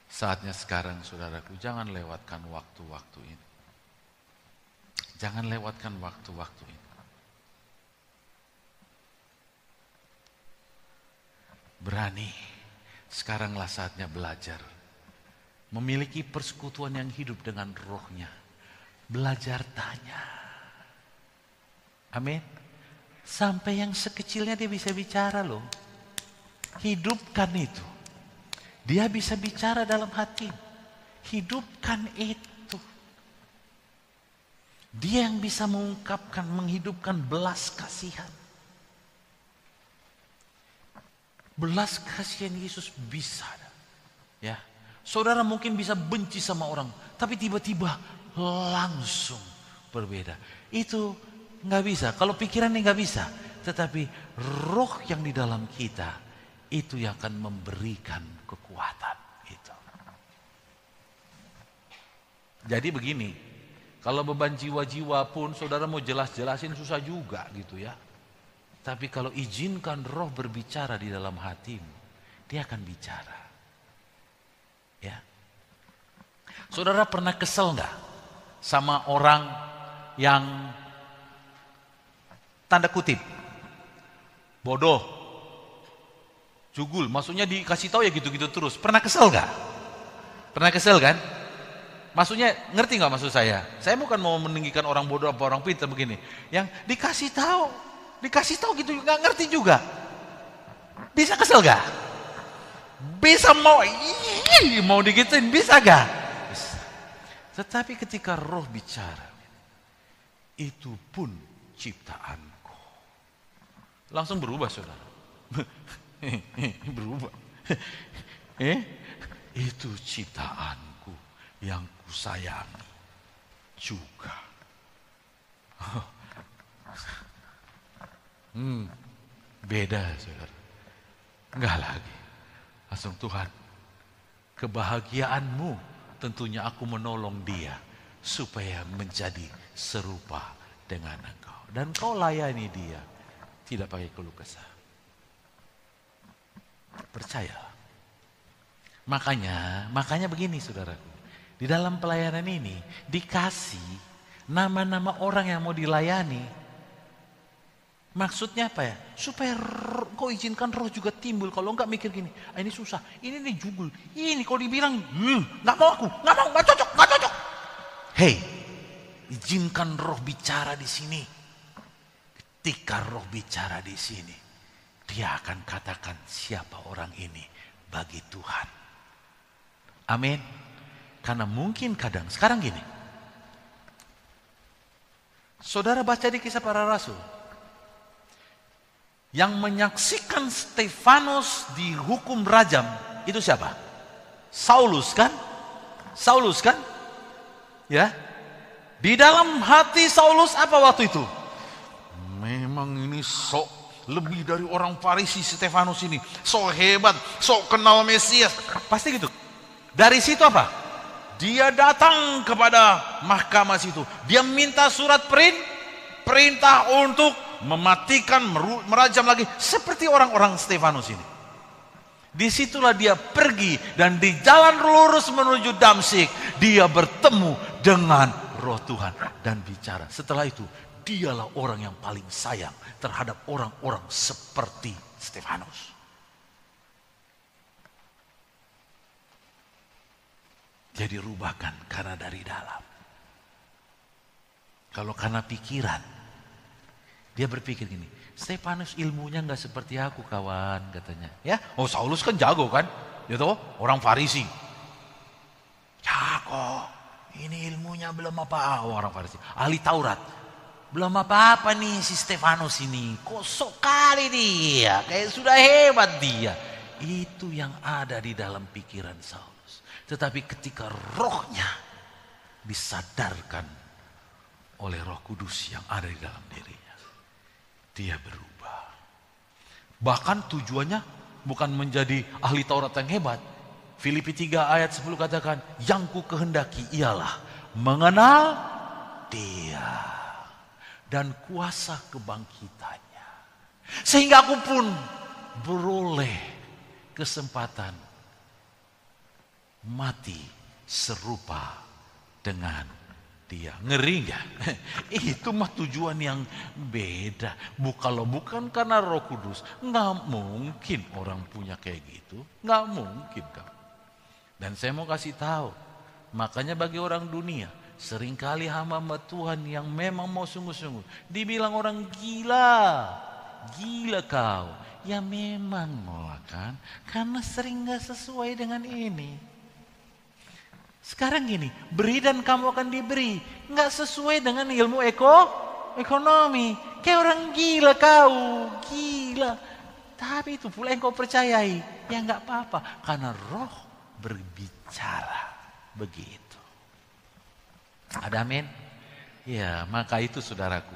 Saatnya sekarang saudaraku, jangan lewatkan waktu-waktu ini. Jangan lewatkan waktu-waktu ini. Berani, sekaranglah saatnya belajar. Memiliki persekutuan yang hidup dengan rohnya. Belajar tanya. Amin. Sampai yang sekecilnya dia bisa bicara loh. Hidupkan itu. Dia bisa bicara dalam hati. Hidupkan itu. Dia yang bisa mengungkapkan, menghidupkan belas kasihan. Belas kasihan Yesus bisa. Ya. Saudara mungkin bisa benci sama orang, tapi tiba-tiba langsung berbeda. Itu nggak bisa. Kalau pikiran ini nggak bisa, tetapi roh yang di dalam kita itu yang akan memberikan kekuatan itu. Jadi begini, kalau beban jiwa-jiwa pun saudara mau jelas-jelasin susah juga gitu ya. Tapi kalau izinkan roh berbicara di dalam hatimu, dia akan bicara. Ya. Saudara pernah kesel nggak sama orang yang tanda kutip bodoh, jugul, maksudnya dikasih tahu ya gitu-gitu terus. Pernah kesel nggak? Pernah kesel kan? Maksudnya ngerti nggak maksud saya? Saya bukan mau meninggikan orang bodoh apa orang pintar begini. Yang dikasih tahu gitu nggak ngerti juga. Bisa kesel nggak? Bisa mau digituin, bisa gak? Bisa. Tetapi ketika roh bicara, itu pun ciptaanku. Langsung berubah saudara. Berubah. Itu ciptaanku yang kusayangi juga. Beda saudara. Enggak lagi. Langsung Tuhan, kebahagiaanmu tentunya aku menolong dia supaya menjadi serupa dengan engkau. Dan kau layani dia, tidak pakai keluh kesah. Percaya. Makanya begini saudaraku. Di dalam pelayanan ini dikasih nama-nama orang yang mau dilayani. Maksudnya apa ya? Supaya kau izinkan roh juga timbul. Kalau enggak mikir gini, ini susah, ini nih jugul, ini kalau dibilang, nggak mau aku, nggak cocok. Hei, izinkan roh bicara di sini. Ketika roh bicara di sini, dia akan katakan siapa orang ini bagi Tuhan. Amin. Karena mungkin kadang, sekarang gini. Saudara baca di Kisah Para Rasul. Yang menyaksikan Stefanus dihukum rajam, itu siapa? Saulus kan? Ya. Di dalam hati Saulus apa waktu itu? Memang ini sok lebih dari orang Farisi Stefanus ini. Sok hebat, sok kenal Mesias. Pasti gitu. Dari situ apa? Dia datang kepada mahkamah situ. Dia minta surat perintah untuk mematikan, merajam lagi. Seperti orang-orang Stefanus ini. Disitulah dia pergi dan di jalan lurus menuju Damsyik. Dia bertemu dengan roh Tuhan dan bicara. Setelah itu dialah orang yang paling sayang terhadap orang-orang seperti Stefanus. Jadi rubahkan karena dari dalam. Kalau karena pikiran, dia berpikir gini, Stefanus ilmunya nggak seperti aku kawan katanya. Ya, Saulus kan jago kan, gitu, orang Farisi. Jago, ini ilmunya belum apa-apa orang Farisi. Ahli Taurat, belum apa-apa nih si Stefanus ini. Kosok kali dia, kayak sudah hebat dia. Itu yang ada di dalam pikiran Saulus. Tetapi ketika rohnya disadarkan oleh Roh Kudus yang ada di dalam dirinya, dia berubah. Bahkan tujuannya bukan menjadi ahli Taurat yang hebat. Filipi 3 ayat 10 katakan, yang ku kehendaki ialah mengenal dia dan kuasa kebangkitannya. Sehingga aku pun beroleh kesempatan mati serupa dengan dia. Ngeri gak? Itu mah tujuan yang beda. Kalau bukan karena Roh Kudus, nggak mungkin orang punya kayak gitu. Nggak mungkin kan. Dan saya mau kasih tahu, makanya bagi orang dunia, seringkali hamba-hamba Tuhan yang memang mau sungguh-sungguh, dibilang orang gila kau. Ya memang nolak kan, karena sering nggak sesuai dengan ini. Sekarang gini, beri dan kamu akan diberi. Nggak sesuai dengan ilmu ekonomi. Kayak orang gila kau, gila. Tapi itu pula yang kau percayai. Ya nggak apa-apa, karena roh berbicara begitu. Ada amin? Ya, maka itu saudaraku,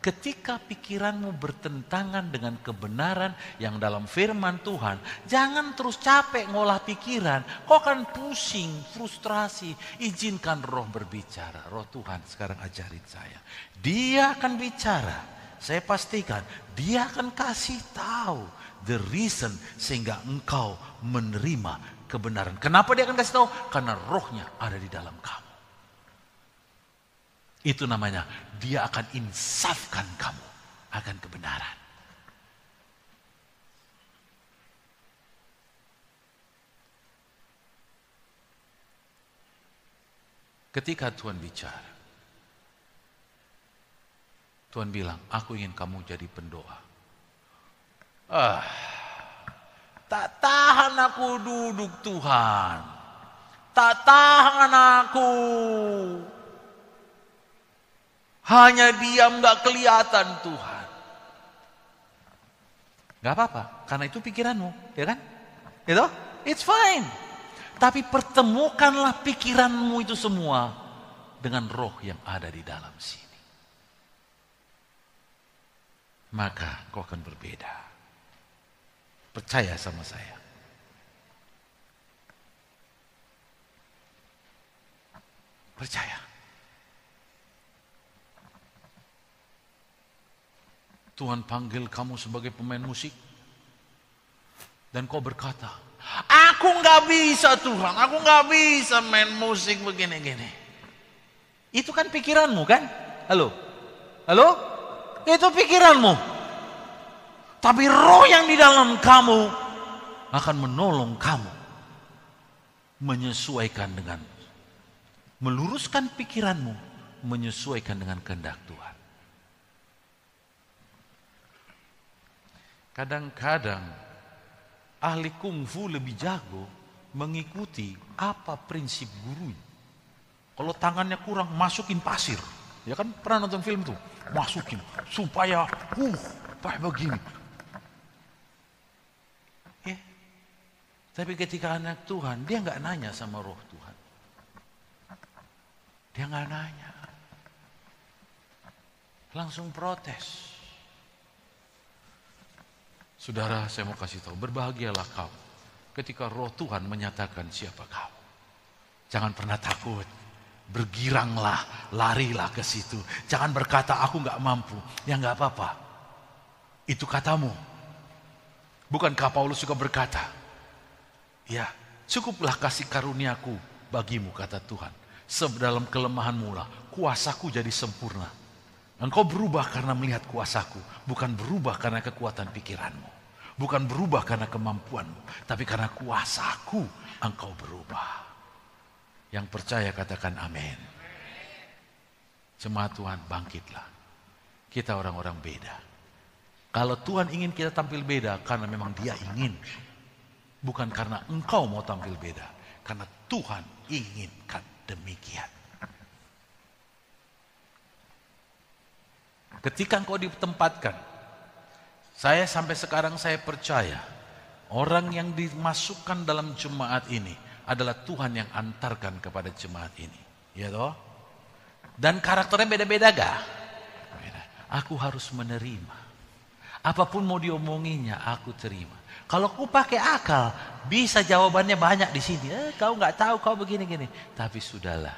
ketika pikiranmu bertentangan dengan kebenaran yang dalam firman Tuhan, jangan terus capek ngolah pikiran. Kau akan pusing, frustrasi. Izinkan roh berbicara. Roh Tuhan sekarang ajarin saya. Dia akan bicara. Saya pastikan dia akan kasih tahu the reason sehingga engkau menerima kebenaran. Kenapa dia akan kasih tahu? Karena rohnya ada di dalam kamu. Itu namanya dia akan insafkan kamu akan kebenaran. Ketika Tuhan bicara, Tuhan bilang, aku ingin kamu jadi pendoa. Tak tahan aku duduk Tuhan. Tak tahan aku. Hanya diam gak kelihatan Tuhan. Gak apa-apa, karena itu pikiranmu, ya kan? Gitu? It's fine. Tapi pertemukanlah pikiranmu itu semua dengan roh yang ada di dalam sini. maka kau akan berbeda. Percaya sama saya. Percaya. Tuhan panggil kamu sebagai pemain musik. Dan kau berkata, aku nggak bisa Tuhan, aku nggak bisa main musik begini-gini. Itu kan pikiranmu kan? Halo? Halo? Itu pikiranmu. Tapi roh yang di dalam kamu akan menolong kamu. Menyesuaikan dengan, meluruskan pikiranmu, menyesuaikan dengan kehendak Tuhan. Kadang-kadang ahli kungfu lebih jago mengikuti apa prinsip gurunya. Kalau tangannya kurang, masukin pasir. Ya kan pernah nonton film tuh, masukin supaya kayak begini. Ya. Tapi ketika anak Tuhan, dia nggak nanya sama roh Tuhan. Dia nggak nanya. Langsung protes. Saudara, saya mau kasih tahu, berbahagialah kau ketika roh Tuhan menyatakan siapa kau. Jangan pernah takut, bergiranglah, larilah ke situ. Jangan berkata aku nggak mampu, ya nggak apa-apa. Itu katamu. Bukankah Paulus juga berkata, ya cukuplah kasih karuniaku bagimu, kata Tuhan. Dalam kelemahanmu lah kuasaku jadi sempurna. Engkau berubah karena melihat kuasaku, bukan berubah karena kekuatan pikiranmu. Bukan berubah karena kemampuanmu, tapi karena kuasaku engkau berubah. Yang percaya katakan amin. Jemaat Tuhan, bangkitlah. Kita orang-orang beda. Kalau Tuhan ingin kita tampil beda, karena memang Dia ingin. Bukan karena engkau mau tampil beda, karena Tuhan inginkan demikian. Ketika engkau ditempatkan, saya sampai sekarang saya percaya orang yang dimasukkan dalam jemaat ini adalah Tuhan yang antarkan kepada jemaat ini, ya toh? Dan karakternya beda-beda gak? Beda. Aku harus menerima. Apapun mau diomonginya, aku terima. Kalau aku pakai akal, bisa jawabannya banyak di sini. Kau nggak tahu, kau begini-gini. Tapi sudahlah,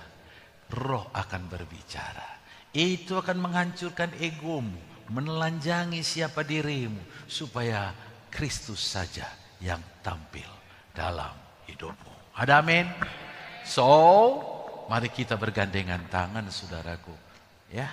roh akan berbicara. Itu akan menghancurkan egomu, menelanjangi siapa dirimu, supaya Kristus saja yang tampil dalam hidupmu. Ada amin? So, mari kita bergandengan tangan, saudaraku. Ya.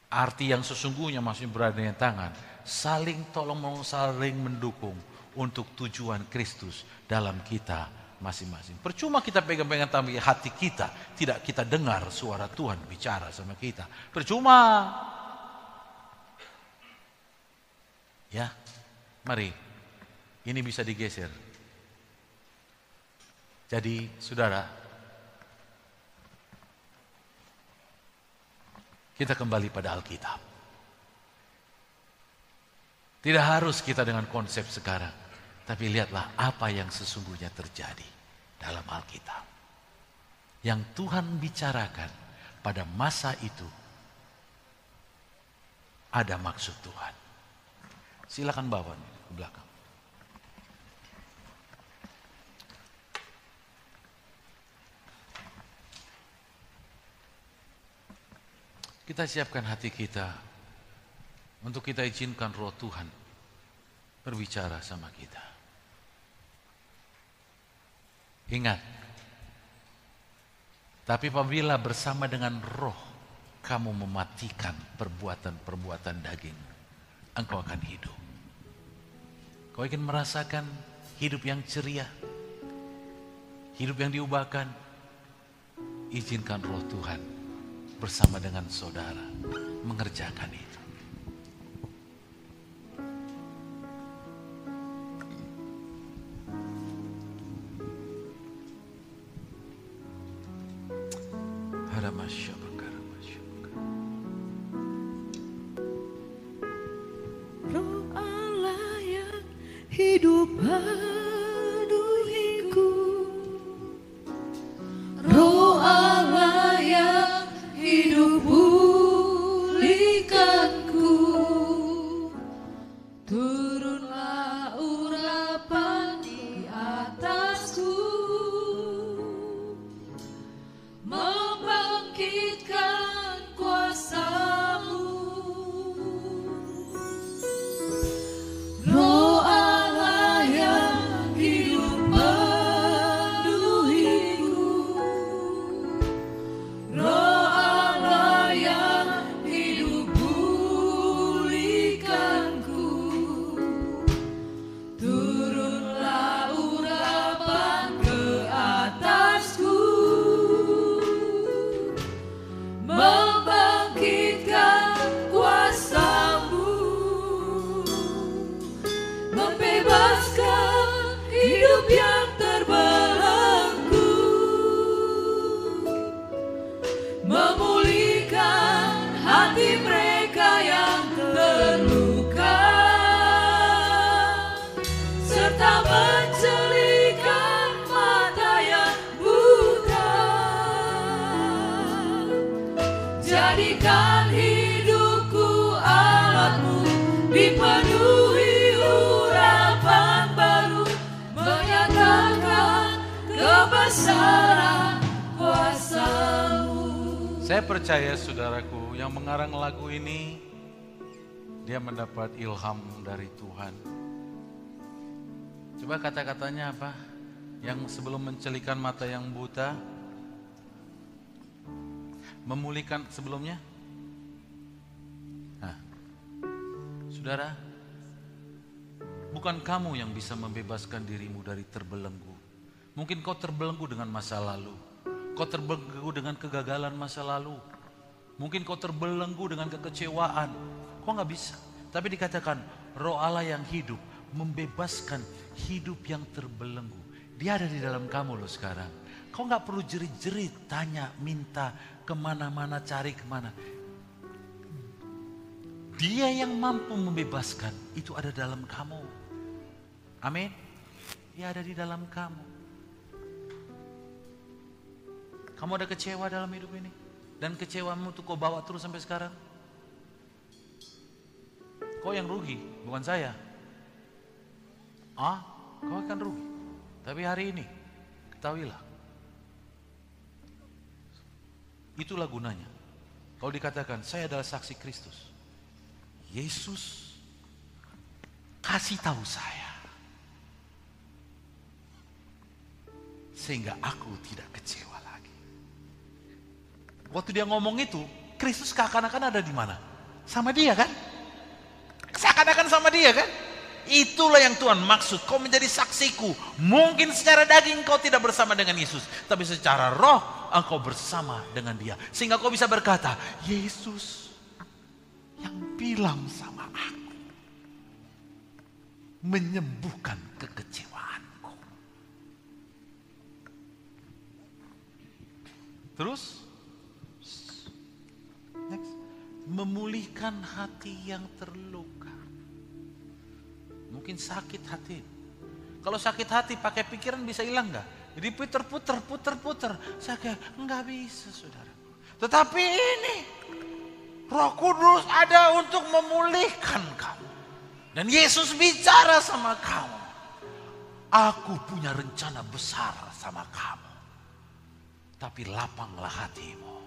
Arti yang sesungguhnya maksudnya bergandengan tangan, saling tolong, saling mendukung untuk tujuan Kristus dalam kita masing-masing. Percuma kita pegang-pegang tangan, hati kita tidak kita dengar suara Tuhan bicara sama kita. Percuma. Ya, mari, ini bisa digeser. Jadi, saudara, kita kembali pada Alkitab. Tidak harus kita dengan konsep sekarang, tapi lihatlah apa yang sesungguhnya terjadi dalam Alkitab. Yang Tuhan bicarakan pada masa itu, ada maksud Tuhan. Silakan bawa ke belakang. Kita siapkan hati kita untuk kita izinkan roh Tuhan berbicara sama kita. Ingat, tapi apabila bersama dengan roh kamu mematikan perbuatan-perbuatan daging, engkau akan hidup. Kau ingin merasakan hidup yang ceria, hidup yang diubahkan, izinkan roh Tuhan bersama dengan saudara mengerjakan itu. Roh Allah yang hidup penuhiku, Roh Allah yang hidup pulihkanku. besar kuasa-Mu. Saya percaya saudaraku yang mengarang lagu ini, dia mendapat ilham dari Tuhan. Coba kata-katanya apa? Yang sebelum mencelikan mata yang buta, memulihkan sebelumnya. Nah, saudara, bukan kamu yang bisa membebaskan dirimu dari terbelenggu. Mungkin kau terbelenggu dengan masa lalu. Kau terbelenggu dengan kegagalan masa lalu. Mungkin kau terbelenggu dengan kekecewaan. Kau gak bisa. Tapi dikatakan Roh Allah yang hidup membebaskan hidup yang terbelenggu. Dia ada di dalam kamu loh sekarang. Kau gak perlu jerit-jerit, tanya, minta, kemana-mana, cari kemana. Dia yang mampu membebaskan, itu ada dalam kamu. Amin. Dia ada di dalam kamu. Kamu ada kecewa dalam hidup ini? Dan kecewamu tuh kau bawa terus sampai sekarang? Kau yang rugi, bukan saya. Kau akan rugi. Tapi hari ini, ketahuilah. Itulah gunanya. Kalau dikatakan, saya adalah saksi Kristus. Yesus kasih tahu saya. Sehingga aku tidak kecewa lagi. Waktu dia ngomong itu, Kristus seakan-akan ada di mana? Sama dia kan? Seakan-akan sama dia kan? Itulah yang Tuhan maksud. Kau menjadi saksiku. Mungkin secara daging kau tidak bersama dengan Yesus, tapi secara roh engkau bersama dengan dia. Sehingga kau bisa berkata, Yesus yang bilang sama aku, menyembuhkan kekecewaanku. Terus, next, memulihkan hati yang terluka. Mungkin sakit hati. Kalau sakit hati pakai pikiran bisa hilang nggak? Jadi puter. Saya kayak nggak bisa, saudara. Tetapi ini Roh Kudus ada untuk memulihkan kamu. Dan Yesus bicara sama kamu. Aku punya rencana besar sama kamu. Tapi lapanglah hatimu.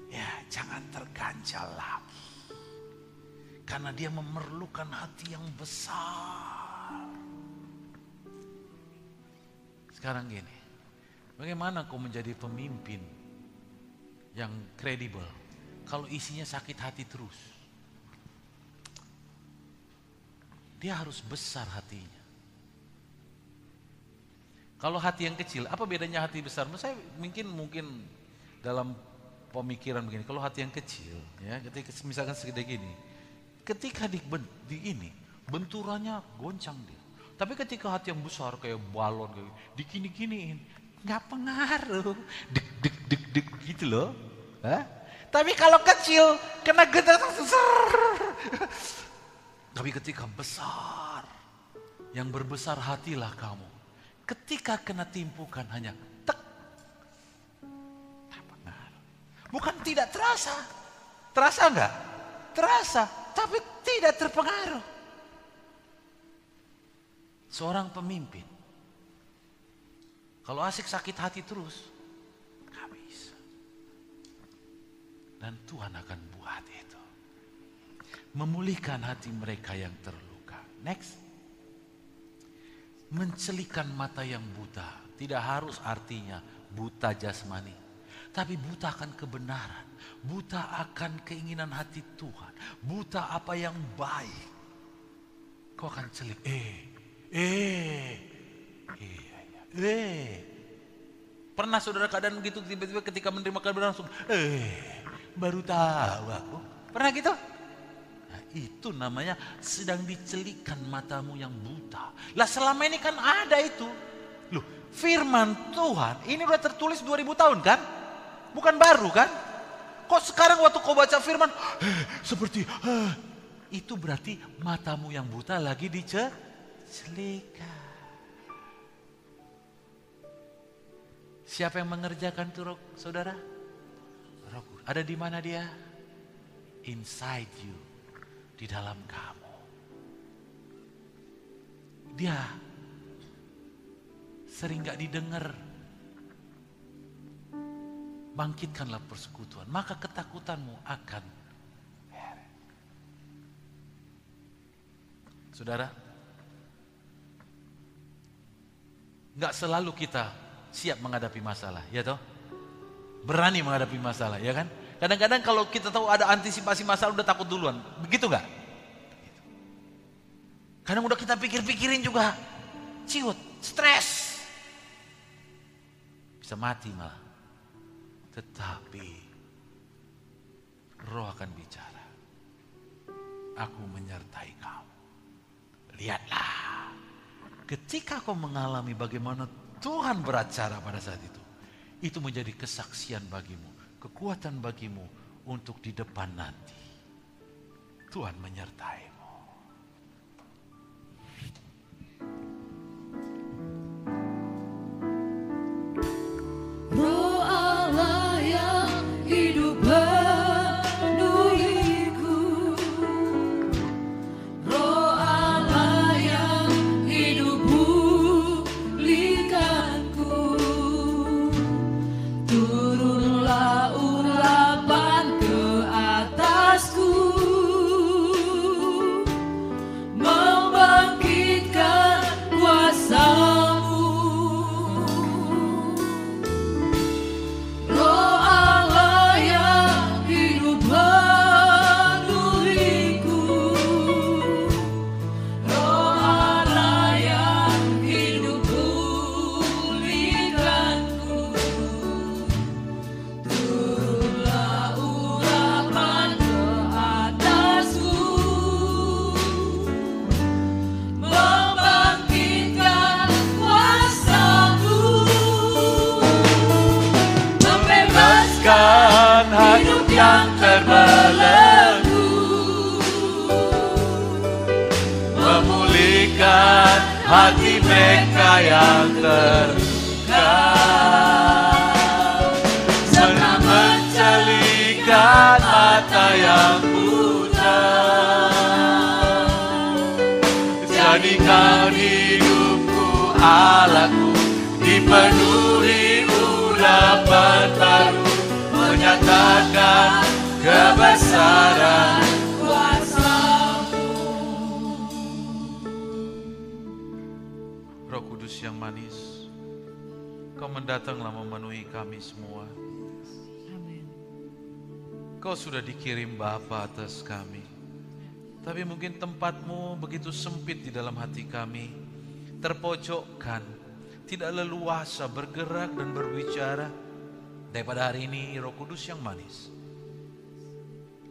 Ya, jangan terganjal lagi. Karena dia memerlukan hati yang besar. Sekarang gini, bagaimana kau menjadi pemimpin yang kredibel kalau isinya sakit hati terus? Dia harus besar hatinya. Kalau hati yang kecil, apa bedanya hati besar? Saya mungkin dalam pemikiran begini, kalau hati yang kecil, ya, ketika misalkan segede gini, ketika di ini benturannya goncang dia. Tapi ketika hati yang besar kayak balon kayak dikini-kiniin, nggak pengaruh, deg gitu loh. Hah? Tapi kalau kecil kena getar, tapi ketika besar, yang berbesar hatilah kamu. Ketika kena timpukan hanya tek, tak pengaruh. Bukan tidak terasa, terasa nggak? Terasa, tapi tidak terpengaruh. Seorang pemimpin, kalau asik sakit hati terus, gak bisa. Dan Tuhan akan buat itu. Memulihkan hati mereka yang terluka. Next. Mencelikan mata yang buta. Tidak harus artinya buta jasmani. Tapi buta akan kebenaran. Buta akan keinginan hati Tuhan. Buta apa yang baik. Kau akan celik. Pernah saudara keadaan begitu tiba-tiba ketika menerima kebenaran langsung baru tahu aku. Pernah gitu? Nah, itu namanya sedang dicelikan matamu yang buta. Lah selama ini kan ada itu. Loh, firman Tuhan ini udah tertulis 2000 tahun kan? Bukan baru kan? Kok sekarang waktu kau baca firman seperti itu berarti matamu yang buta lagi dicelikan. Siapa yang mengerjakan itu, saudara? Roh Kudus. Ada di mana dia? Inside you, di dalam kamu. Dia sering gak didengar bangkitkanlah persekutuan, maka ketakutanmu akan beres. Saudara, nggak selalu kita siap menghadapi masalah, ya toh? Berani menghadapi masalah, ya kan? Kadang-kadang kalau kita tahu ada antisipasi masalah udah takut duluan, begitu nggak? Kadang udah kita pikir-pikirin juga, ciut, stres, bisa mati malah. Tetapi Roh akan bicara, aku menyertai kamu. Lihatlah, ketika kau mengalami bagaimana Tuhan beracara pada saat itu menjadi kesaksian bagimu, kekuatan bagimu untuk di depan nanti. Tuhan menyertaimu. Roh Allah yang hidup penuhiku, Roh Allah yang hidup pulihkanku, turunlah urapan ke atasku, membangkitkan kuasa-Mu. Roh Allah yang hidup penuhiku, Roh Allah yang hidup pulihkanku, turunlah urapan ke atasku, membangkitkan kuasa-Mu, Bebaskan hidup yang terbelenggu, memulihkan hati mereka yang terluka, serta mencelikan mata yang buta. Jadikan hidupku, Allahku, dipenuhi urapan baru, menyatakan kebesaran kuasa-Mu. Roh Kudus yang manis, Kau mendatanglah memenuhi kami semua. Amin. Kau sudah dikirim Bapa atas kami, tapi mungkin tempatmu begitu sempit di dalam hati kami, terpojokkan, tidak leluasa bergerak dan berbicara. Daripada hari ini, Roh Kudus yang manis,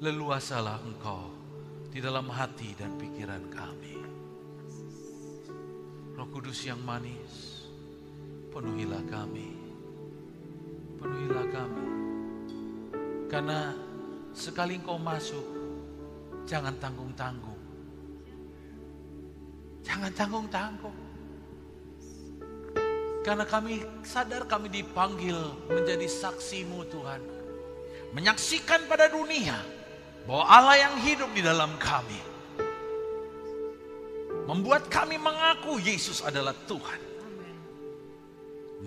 leluasalah Engkau di dalam hati dan pikiran kami. Roh Kudus yang manis, penuhilah kami, penuhilah kami. Karena sekali Engkau masuk, jangan tanggung-tanggung. Jangan tanggung-tanggung. Karena kami sadar kami dipanggil menjadi saksi-Mu Tuhan. Menyaksikan pada dunia bahwa Allah yang hidup di dalam kami. Membuat kami mengaku Yesus adalah Tuhan.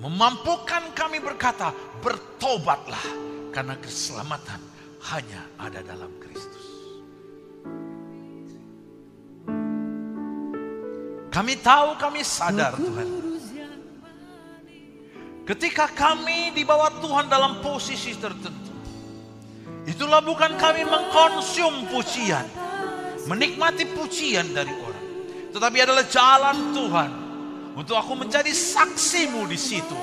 Memampukan kami berkata, bertobatlah karena keselamatan hanya ada dalam Kristus. Kami tahu, kami sadar Tuhan. Ketika kami di bawah Tuhan dalam posisi tertentu, itulah bukan kami mengkonsum pujian, menikmati pujian dari orang, tetapi adalah jalan Tuhan untuk aku menjadi saksi-Mu di situ.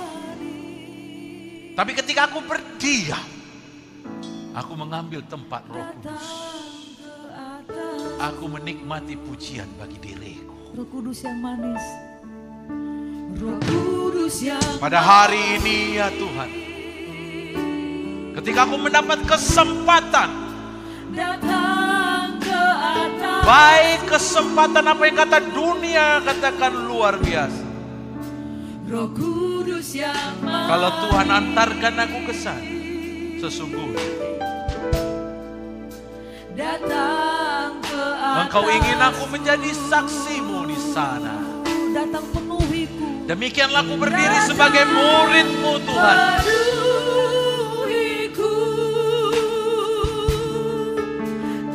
Tapi ketika aku berdiam, aku mengambil tempat Roh Kudus. Aku menikmati pujian bagi diriku. Roh Kudus yang manis, Roh Kudus yang Pada hari ini ya Tuhan, ketika aku mendapat kesempatan, datang ke atas, baik kesempatan apa yang kata dunia katakan luar biasa. Roh Kudus yang manis, Kalau Tuhan antarkan aku ke sana, sesungguhnya datang ke atas, Engkau ingin aku menjadi saksi-Mu di sana. datang penuhiku, Demikianlah aku berdiri sebagai murid-Mu Tuhan. penuhi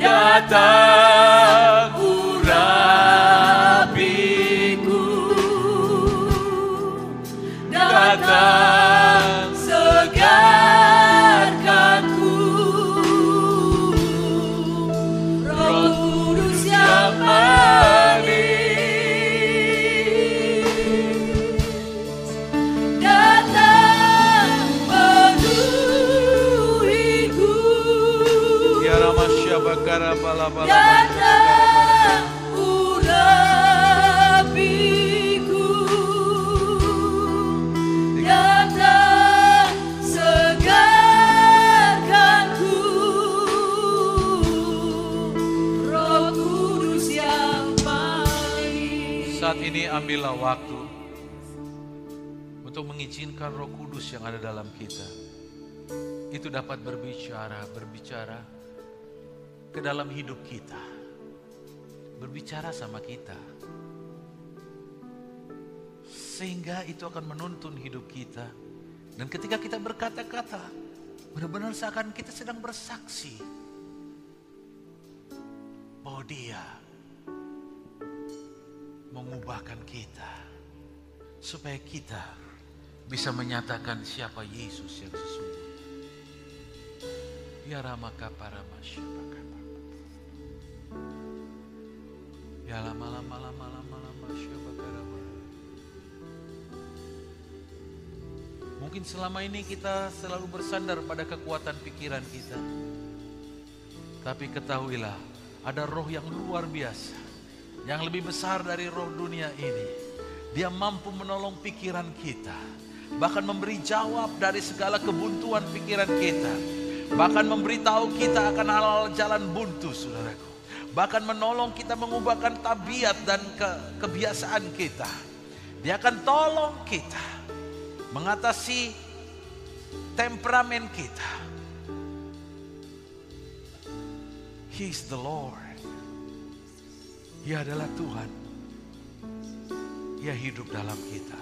datang urapiku, datang segarkanku, Roh Kudus yang manis, datang penuhiku, ya Ramasya Bakara Bala-Bala, datang urapiku, datang segarkanku, Roh Kudus yang manis. Saat ini ambillah waktu untuk mengizinkan Roh Kudus yang ada dalam kita itu dapat berbicara ke dalam hidup kita, berbicara sama kita, sehingga itu akan menuntun hidup kita. Dan ketika kita berkata-kata, benar-benar seakan kita sedang bersaksi bahwa Dia mengubahkan kita, supaya kita bisa menyatakan siapa Yesus yang sesungguhnya. Ya Ramaka Paramasya Bakapa, ya lama-lama Masya Bakara. Mungkin selama ini kita selalu bersandar pada kekuatan pikiran kita. Tapi ketahuilah, ada roh yang luar biasa, yang lebih besar dari roh dunia ini. Dia mampu menolong pikiran kita, bahkan memberi jawab dari segala kebuntuan pikiran kita, bahkan memberitahu kita akan hal-hal jalan buntu, saudaraku. Bahkan menolong kita mengubahkan tabiat dan kebiasaan kita. Dia akan tolong kita mengatasi temperamen kita. He is the Lord. Dia adalah Tuhan. Dia hidup dalam kita.